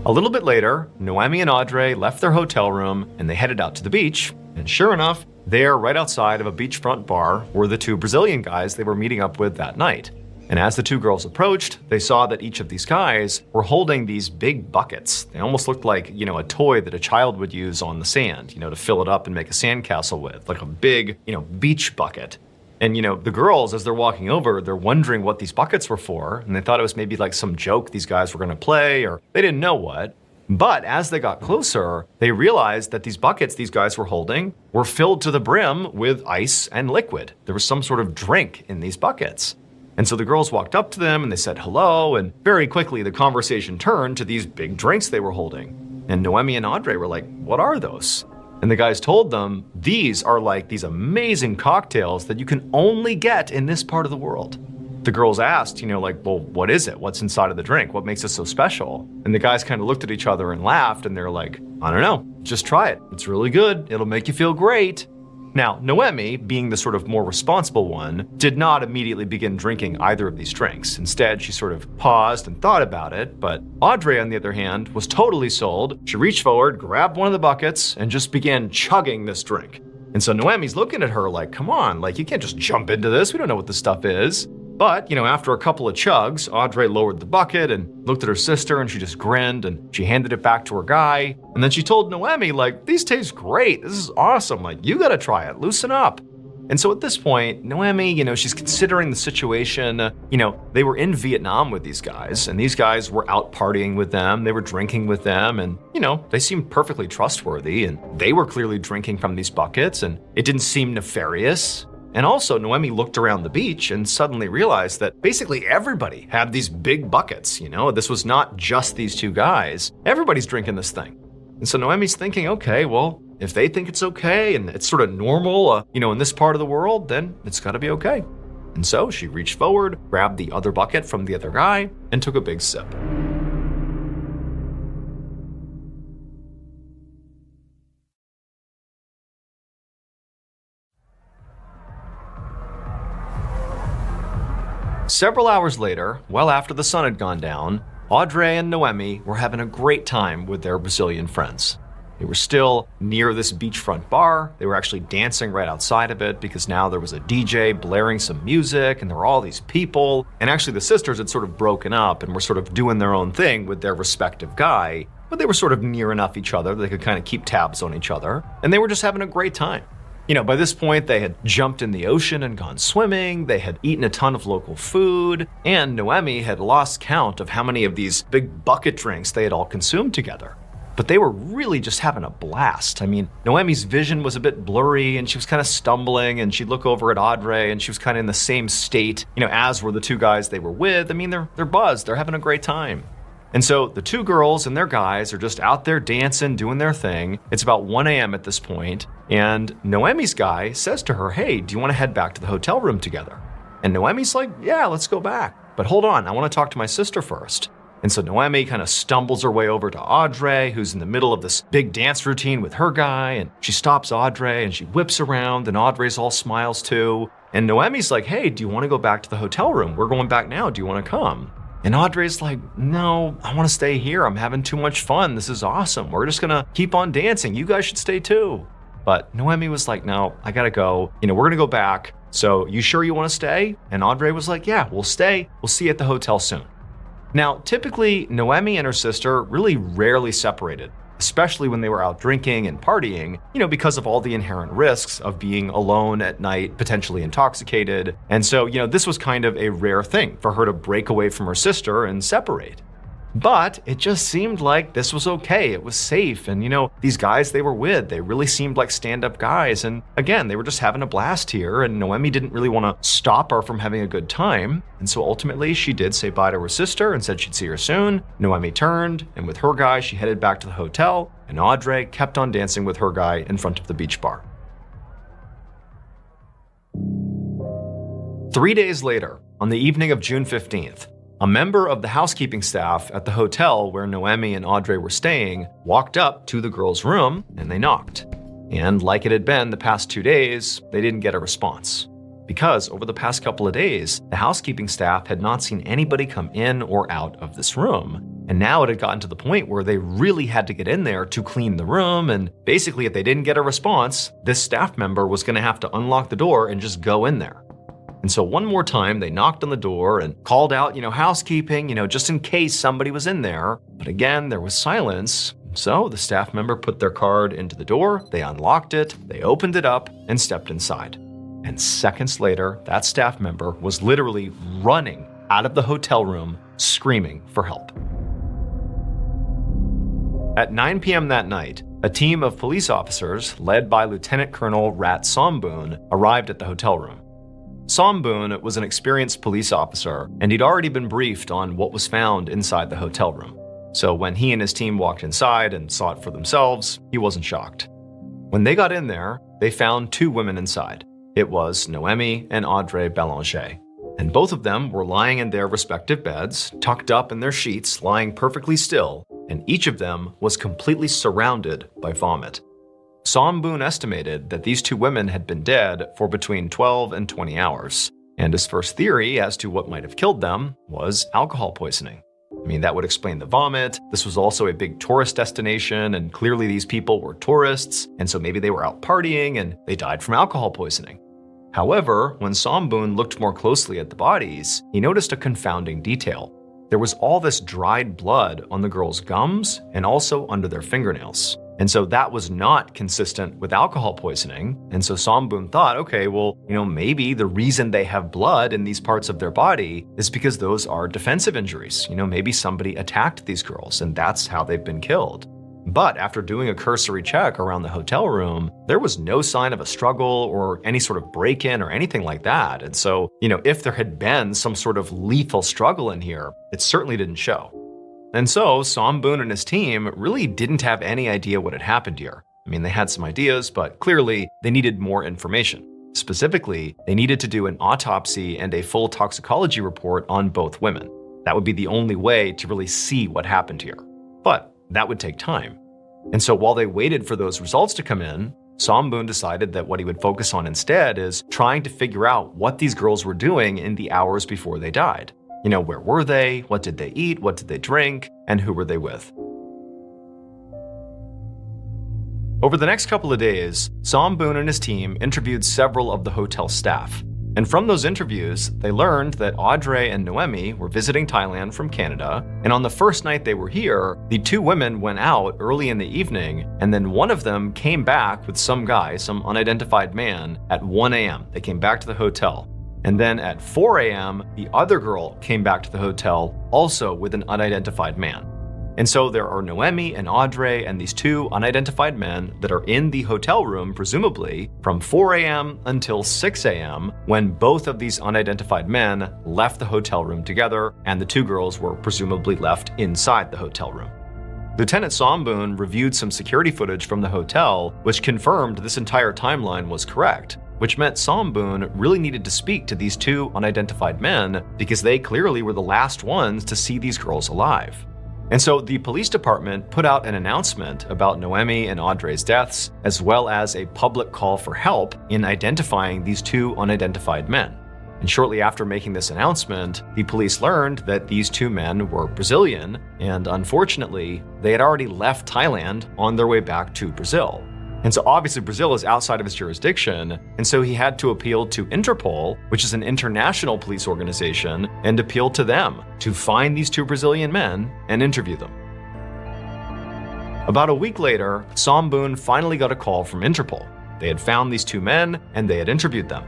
S1: A little bit later, Noemi and Audrey left their hotel room and they headed out to the beach. And sure enough, there, right outside of a beachfront bar, were the two Brazilian guys they were meeting up with that night. And as the two girls approached, they saw that each of these guys were holding these big buckets. They almost looked like, a toy that a child would use on the sand, to fill it up and make a sandcastle with, like a big, beach bucket. And, the girls, as they're walking over, they're wondering what these buckets were for. And they thought it was maybe like some joke these guys were going to play, or they didn't know what. But as they got closer, they realized that these buckets these guys were holding were filled to the brim with ice and liquid. There was some sort of drink in these buckets. And so the girls walked up to them and they said hello. And very quickly, the conversation turned to these big drinks they were holding. And Noemi and Audrey were like, what are those? And the guys told them, these are like these amazing cocktails that you can only get in this part of the world. The girls asked, well, what is it? What's inside of the drink? What makes it so special? And the guys kind of looked at each other and laughed, and they're like, I don't know, just try it. It's really good. It'll make you feel great. Now, Noemi, being the sort of more responsible one, did not immediately begin drinking either of these drinks. Instead, she sort of paused and thought about it. But Audrey, on the other hand, was totally sold. She reached forward, grabbed one of the buckets, and just began chugging this drink. And so Noemi's looking at her like, come on, you can't just jump into this. We don't know what this stuff is. But, after a couple of chugs, Audrey lowered the bucket and looked at her sister and she just grinned and she handed it back to her guy. And then she told Noemi, these taste great. This is awesome. You gotta try it. Loosen up. And so at this point, Noemi, she's considering the situation. They were in Vietnam with these guys, and these guys were out partying with them. They were drinking with them, and, they seemed perfectly trustworthy, and they were clearly drinking from these buckets, and it didn't seem nefarious. And also, Noemi looked around the beach and suddenly realized that basically everybody had these big buckets. This was not just these two guys. Everybody's drinking this thing. And so Noemi's thinking, okay, well, if they think it's okay and it's sort of normal, in this part of the world, then it's got to be okay. And so she reached forward, grabbed the other bucket from the other guy, and took a big sip. Several hours later, well after the sun had gone down, Audrey and Noemi were having a great time with their Brazilian friends. They were still near this beachfront bar. They were actually dancing right outside of it because now there was a DJ blaring some music and there were all these people. And actually the sisters had sort of broken up and were sort of doing their own thing with their respective guy, but they were sort of near enough each other that they could kind of keep tabs on each other. And they were just having a great time. By this point, they had jumped in the ocean and gone swimming, they had eaten a ton of local food, and Noemi had lost count of how many of these big bucket drinks they had all consumed together. But they were really just having a blast. Noemi's vision was a bit blurry and she was kind of stumbling, and she'd look over at Audrey and she was kind of in the same state, as were the two guys they were with. They're buzzed, they're having a great time. And so the two girls and their guys are just out there dancing, doing their thing. It's about 1 a.m. at this point, and Noemi's guy says to her, hey, do you want to head back to the hotel room together? And Noemi's like, yeah, let's go back. But hold on, I want to talk to my sister first. And so Noemi kind of stumbles her way over to Audrey, who's in the middle of this big dance routine with her guy, and she stops Audrey and she whips around, and Audrey's all smiles too. And Noemi's like, hey, do you want to go back to the hotel room? We're going back now. Do you want to come? And Audrey's like, no, I want to stay here. I'm having too much fun. This is awesome. We're just going to keep on dancing. You guys should stay too. But Noemi was like, no, I got to go. We're going to go back. So you sure you want to stay? And Audrey was like, yeah, we'll stay. We'll see you at the hotel soon. Now, typically, Noemi and her sister really rarely separated, especially when they were out drinking and partying, because of all the inherent risks of being alone at night, potentially intoxicated. And so, this was kind of a rare thing for her to break away from her sister and separate. But it just seemed like this was okay. It was safe. And, these guys they were with, they really seemed like stand-up guys. And again, they were just having a blast here. And Noemi didn't really want to stop her from having a good time. And so ultimately, she did say bye to her sister and said she'd see her soon. Noemi turned, and with her guy, she headed back to the hotel. And Audrey kept on dancing with her guy in front of the beach bar. 3 days later, on the evening of June 15th, a member of the housekeeping staff at the hotel where Noemi and Audrey were staying walked up to the girls' room and they knocked. And like it had been the past 2 days, they didn't get a response. Because over the past couple of days, the housekeeping staff had not seen anybody come in or out of this room. And now it had gotten to the point where they really had to get in there to clean the room. And basically, if they didn't get a response, this staff member was going to have to unlock the door and just go in there. And so one more time, they knocked on the door and called out, housekeeping, just in case somebody was in there. But again, there was silence. So the staff member put their card into the door, they unlocked it, they opened it up, and stepped inside. And seconds later, that staff member was literally running out of the hotel room, screaming for help. At 9 p.m. that night, a team of police officers, led by Lieutenant Colonel Rat Somboon, arrived at the hotel room. Somboon was an experienced police officer, and he'd already been briefed on what was found inside the hotel room. So when he and his team walked inside and saw it for themselves, he wasn't shocked. When they got in there, they found 2 women inside. It was Noemi and Audrey Bélanger. And both of them were lying in their respective beds, tucked up in their sheets, lying perfectly still, and each of them was completely surrounded by vomit. Somboon estimated that these 2 women had been dead for between 12 and 20 hours, and his first theory as to what might have killed them was alcohol poisoning. That would explain the vomit. This was also a big tourist destination, and clearly these people were tourists, and so maybe they were out partying and they died from alcohol poisoning. However, when Somboon looked more closely at the bodies, he noticed a confounding detail. There was all this dried blood on the girls' gums and also under their fingernails. And so that was not consistent with alcohol poisoning. And so Somboon thought, okay, well, maybe the reason they have blood in these parts of their body is because those are defensive injuries. Maybe somebody attacked these girls and that's how they've been killed. But after doing a cursory check around the hotel room, there was no sign of a struggle or any sort of break-in or anything like that. And so, if there had been some sort of lethal struggle in here, it certainly didn't show. And so Somboon and his team really didn't have any idea what had happened here. They had some ideas, but clearly they needed more information. Specifically, they needed to do an autopsy and a full toxicology report on both women. That would be the only way to really see what happened here. But that would take time. And so while they waited for those results to come in, Somboon decided that what he would focus on instead is trying to figure out what these girls were doing in the hours before they died. Where were they? What did they eat? What did they drink? And who were they with? Over the next couple of days, Somboon and his team interviewed several of the hotel staff. And from those interviews, they learned that Audrey and Noemi were visiting Thailand from Canada, and on the first night they were here, the two women went out early in the evening, and then one of them came back with some guy, some unidentified man, at 1 a.m. They came back to the hotel. And then at 4 a.m., the other girl came back to the hotel, also with an unidentified man. And so there are Noemi and Audrey and these two unidentified men that are in the hotel room, presumably, from 4 a.m. until 6 a.m., when both of these unidentified men left the hotel room together, and the two girls were presumably left inside the hotel room. Lieutenant Somboon reviewed some security footage from the hotel, which confirmed this entire timeline was correct, which meant Somboon really needed to speak to these two unidentified men because they clearly were the last ones to see these girls alive. And so the police department put out an announcement about Noemi and Audrey's deaths, as well as a public call for help in identifying these two unidentified men. And shortly after making this announcement, the police learned that these two men were Brazilian, and unfortunately, they had already left Thailand on their way back to Brazil. And so obviously Brazil is outside of his jurisdiction, and so he had to appeal to Interpol, which is an international police organization, and appeal to them to find these two Brazilian men and interview them. About a week later, Somboon finally got a call from Interpol. They had found these two men and they had interviewed them.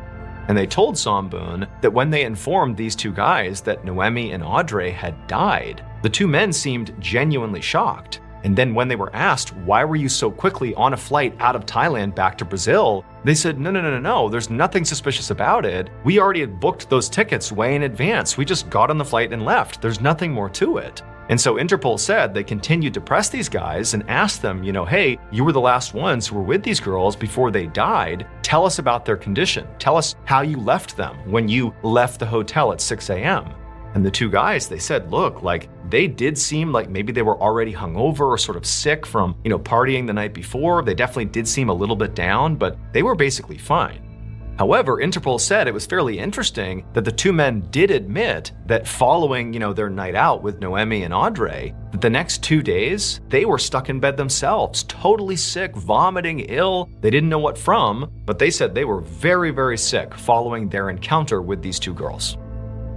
S1: And they told Somboon that when they informed these two guys that Noemi and Audrey had died, the two men seemed genuinely shocked. And then when they were asked, why were you so quickly on a flight out of Thailand back to Brazil? They said, no, there's nothing suspicious about it. We already had booked those tickets way in advance. We just got on the flight and left. There's nothing more to it. And so Interpol said they continued to press these guys and asked them, hey, you were the last ones who were with these girls before they died. Tell us about their condition. Tell us how you left them when you left the hotel at 6 a.m. And the two guys, they said, look, they did seem like maybe they were already hungover or sort of sick from, partying the night before. They definitely did seem a little bit down, but they were basically fine. However, Interpol said it was fairly interesting that the two men did admit that following, their night out with Noemi and Audrey, that the next 2 days, they were stuck in bed themselves, totally sick, vomiting, ill. They didn't know what from, but they said they were very, very sick following their encounter with these two girls.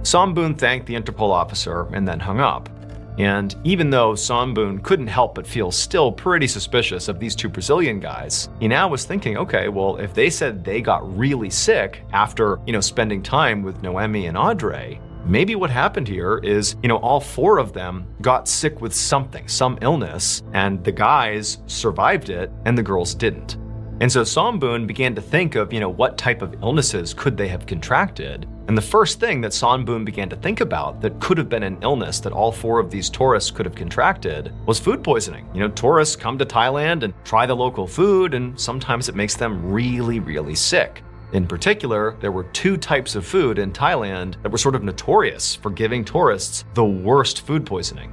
S1: Somboon thanked the Interpol officer and then hung up. And even though Somboon couldn't help but feel still pretty suspicious of these two Brazilian guys, he now was thinking, okay, well, if they said they got really sick after, spending time with Noemi and Audrey, maybe what happened here is, all four of them got sick with something, some illness, and the guys survived it and the girls didn't. And so Somboon began to think of, what type of illnesses could they have contracted? And the first thing that Somboon began to think about that could have been an illness that all four of these tourists could have contracted was food poisoning. Tourists come to Thailand and try the local food, and sometimes it makes them really, really sick. In particular, there were two types of food in Thailand that were sort of notorious for giving tourists the worst food poisoning.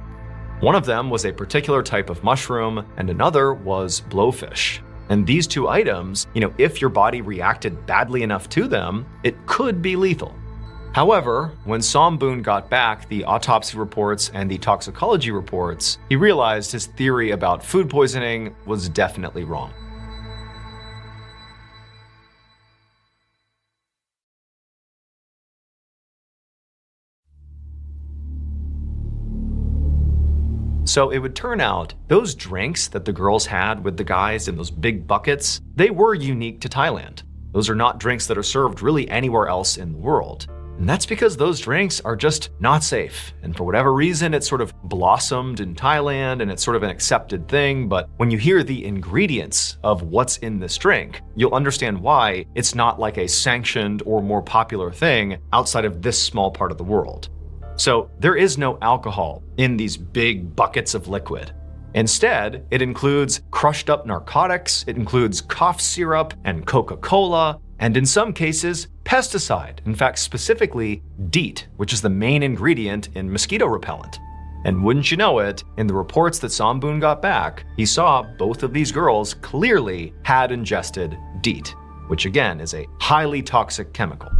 S1: One of them was a particular type of mushroom, and another was blowfish. And these two items, if your body reacted badly enough to them, it could be lethal. However, when Somboon got back the autopsy reports and the toxicology reports, he realized his theory about food poisoning was definitely wrong. So it would turn out those drinks that the girls had with the guys in those big buckets, they were unique to Thailand. Those are not drinks that are served really anywhere else in the world. And that's because those drinks are just not safe. And for whatever reason, it sort of blossomed in Thailand and it's sort of an accepted thing. But when you hear the ingredients of what's in this drink, you'll understand why it's not like a sanctioned or more popular thing outside of this small part of the world. So there is no alcohol in these big buckets of liquid. Instead, it includes crushed up narcotics, it includes cough syrup and Coca-Cola, and in some cases, pesticide. In fact, specifically DEET, which is the main ingredient in mosquito repellent. And wouldn't you know it, in the reports that Somboon got back, he saw both of these girls clearly had ingested DEET, which again is a highly toxic chemical.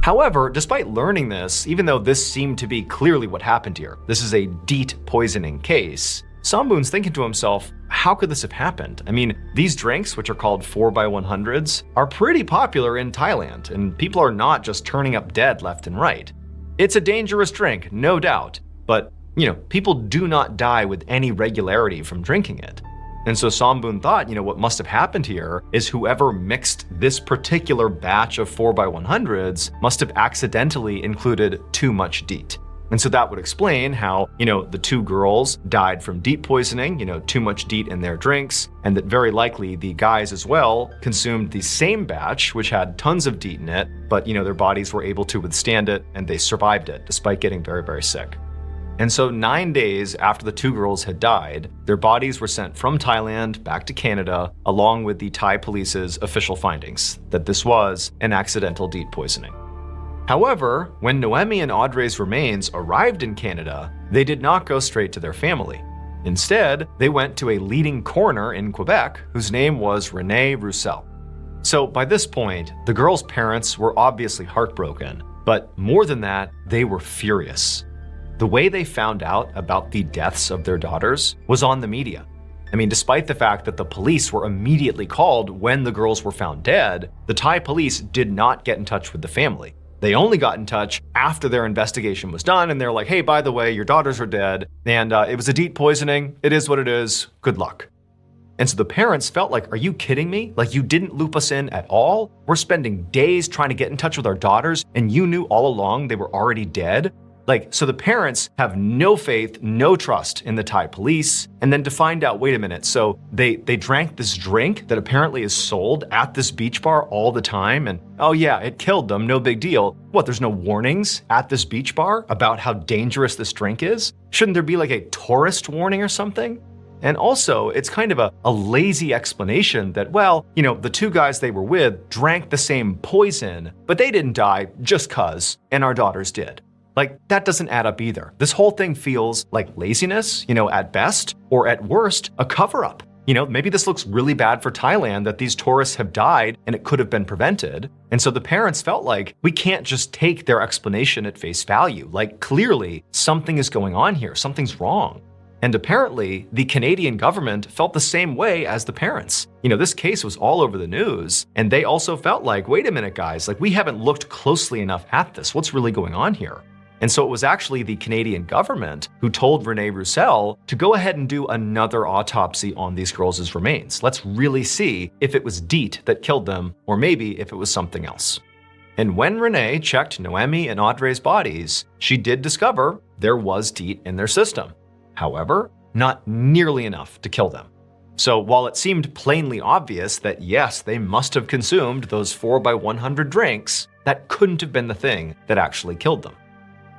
S1: However, despite learning this, even though this seemed to be clearly what happened here, this is a DEET poisoning case, Somboon's thinking to himself, how could this have happened? I mean, these drinks, which are called 4x100s, are pretty popular in Thailand, and people are not just turning up dead left and right. It's a dangerous drink, no doubt, but, people do not die with any regularity from drinking it. And so Somboon thought, what must have happened here is whoever mixed this particular batch of 4x100s must have accidentally included too much DEET. And so that would explain how, the two girls died from DEET poisoning, too much DEET in their drinks, and that very likely the guys as well consumed the same batch, which had tons of DEET in it, but, their bodies were able to withstand it and they survived it despite getting very, very sick. And so 9 days after the two girls had died, their bodies were sent from Thailand back to Canada, along with the Thai police's official findings that this was an accidental DEET poisoning. However, when Noemi and Audrey's remains arrived in Canada, they did not go straight to their family. Instead, they went to a leading coroner in Quebec whose name was René Roussel. So by this point, the girls' parents were obviously heartbroken, but more than that, they were furious. The way they found out about the deaths of their daughters was on the media. I mean, despite the fact that the police were immediately called when the girls were found dead, the Thai police did not get in touch with the family. They only got in touch after their investigation was done, and they're like, hey, by the way, your daughters are dead, and it was a DEET poisoning. It is what it is. Good luck. And so the parents felt like, are you kidding me? Like, you didn't loop us in at all? We're spending days trying to get in touch with our daughters, and you knew all along they were already dead? So the parents have no faith, no trust in the Thai police. And then to find out, wait a minute, so they drank this drink that apparently is sold at this beach bar all the time. And oh yeah, it killed them, no big deal. What, there's no warnings at this beach bar about how dangerous this drink is? Shouldn't there be like a tourist warning or something? And also, it's kind of a lazy explanation that, well, the two guys they were with drank the same poison, but they didn't die just 'cause, and our daughters did. That doesn't add up either. This whole thing feels like laziness, at best, or at worst, a cover-up. Maybe this looks really bad for Thailand that these tourists have died and it could have been prevented. And so the parents felt like we can't just take their explanation at face value. Clearly, something is going on here. Something's wrong. And apparently, the Canadian government felt the same way as the parents. This case was all over the news, and they also felt like, wait a minute, guys, we haven't looked closely enough at this. What's really going on here? And so it was actually the Canadian government who told René Roussel to go ahead and do another autopsy on these girls' remains. Let's really see if it was DEET that killed them, or maybe if it was something else. And when René checked Noemi and Audrey's bodies, she did discover there was DEET in their system. However, not nearly enough to kill them. So while it seemed plainly obvious that yes, they must have consumed those 4x100 drinks, that couldn't have been the thing that actually killed them.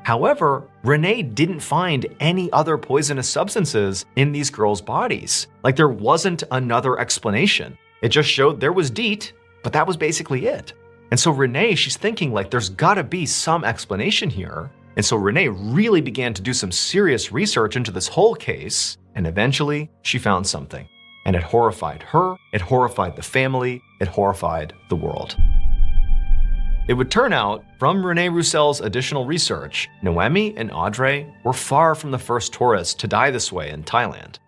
S1: However, René didn't find any other poisonous substances in these girls' bodies. There wasn't another explanation. It just showed there was DEET, but that was basically it. And so René, she's thinking there's gotta be some explanation here. And so René really began to do some serious research into this whole case, and eventually she found something. And it horrified her, it horrified the family, it horrified the world. It would turn out, from René Roussel's additional research, Noemi and Audrey were far from the first tourists to die this way in Thailand.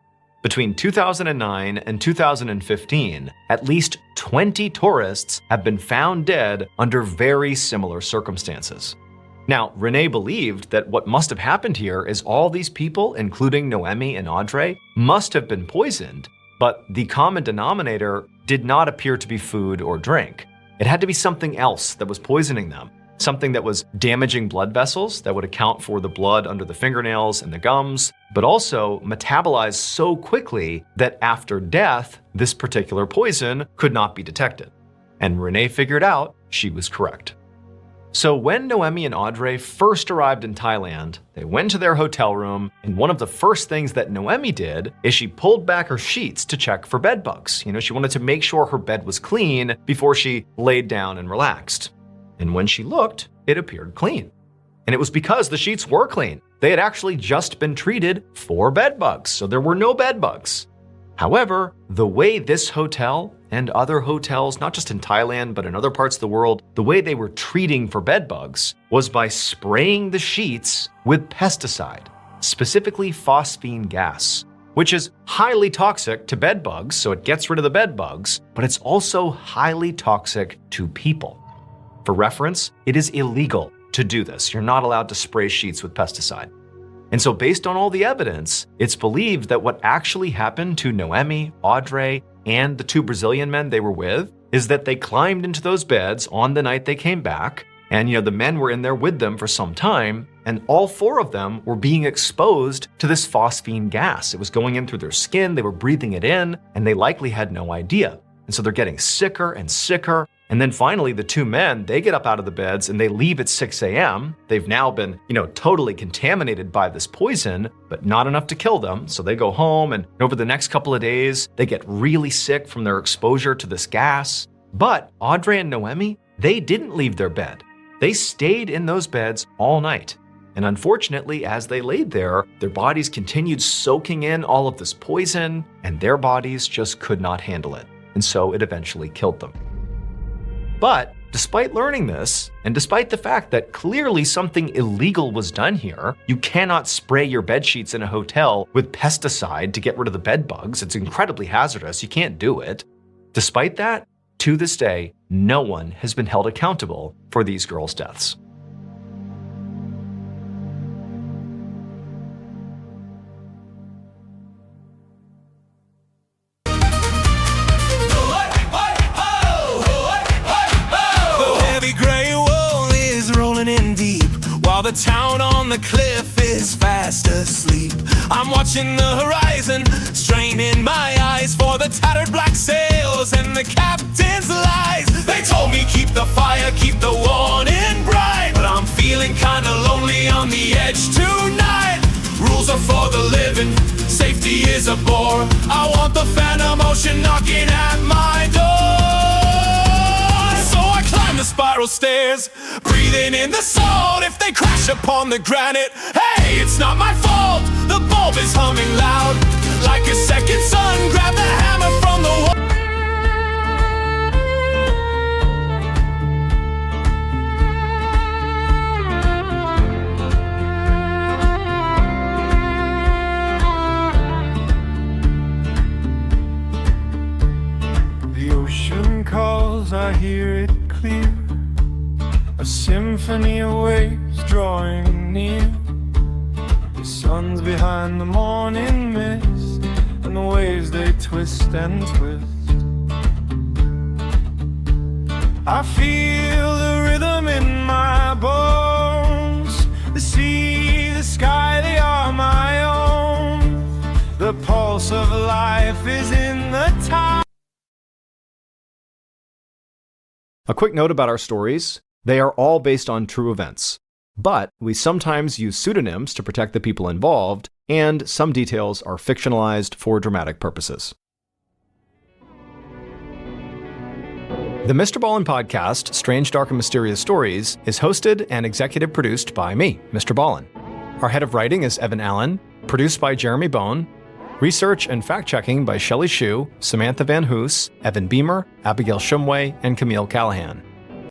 S1: Between 2009 and 2015, at least 20 tourists have been found dead under very similar circumstances. Now, Renee believed that what must have happened here is all these people, including Noemi and Audrey, must have been poisoned, but the common denominator did not appear to be food or drink. It had to be something else that was poisoning them, something that was damaging blood vessels that would account for the blood under the fingernails and the gums, but also metabolized so quickly that after death, this particular poison could not be detected. And Renee figured out she was correct. So when Noemi and Audrey first arrived in Thailand, they went to their hotel room, and one of the first things that Noemi did is she pulled back her sheets to check for bed bugs. She wanted to make sure her bed was clean before she laid down and relaxed. And when she looked, it appeared clean. And it was because the sheets were clean. They had actually just been treated for bed bugs, so there were no bed bugs. However, the way this hotel and other hotels, not just in Thailand, but in other parts of the world, the way they were treating for bed bugs was by spraying the sheets with pesticide, specifically phosphine gas, which is highly toxic to bed bugs, so it gets rid of the bed bugs, but it's also highly toxic to people. For reference, it is illegal to do this. You're not allowed to spray sheets with pesticide. And so based on all the evidence, it's believed that what actually happened to Noemi, Audrey, and the two Brazilian men they were with is that they climbed into those beds on the night they came back, and the men were in there with them for some time, and all four of them were being exposed to this phosphine gas. It was going in through their skin, they were breathing it in, and they likely had no idea. And so they're getting sicker and sicker. And then finally, the two men, they get up out of the beds and they leave at 6 a.m. They've now been, totally contaminated by this poison, but not enough to kill them. So they go home, and over the next couple of days, they get really sick from their exposure to this gas. But Audrey and Noemi, they didn't leave their bed. They stayed in those beds all night. And unfortunately, as they laid there, their bodies continued soaking in all of this poison, and their bodies just could not handle it. And so it eventually killed them. But despite learning this, and despite the fact that clearly something illegal was done here, you cannot spray your bed sheets in a hotel with pesticide to get rid of the bed bugs. It's incredibly hazardous. You can't do it. Despite that, to this day, no one has been held accountable for these girls' deaths.
S2: The town on the cliff is fast asleep. I'm watching the horizon, straining my eyes for the tattered black sails and the captain's lies. They told me keep the fire, keep the warning bright, but I'm feeling kinda lonely on the edge tonight. Rules are for the living, safety is a bore. I want the phantom ocean knocking at my door. So I climb the spiral stairs, breathing in the salt. If they crash upon the granite, hey, it's not my fault. The bulb is humming loud, like a second sun. Grab the hammer from the wall. The ocean calls, I hear it clear. A symphony of waves drawing near. The sun's behind the morning mist, and the waves they twist and twist. I feel the rhythm in my bones. The sea, the sky, they are my own. The pulse of life is in the tide.
S1: A quick note about our stories. They are all based on true events, but we sometimes use pseudonyms to protect the people involved, and some details are fictionalized for dramatic purposes. The Mr. Ballen podcast, Strange, Dark, and Mysterious Stories, is hosted and executive produced by me, Mr. Ballen. Our head of writing is Evan Allen, produced by Jeremy Bone, research and fact-checking by Shelley Shue, Samantha Van Hoos, Evan Beamer, Abigail Shumway, and Camille Callahan.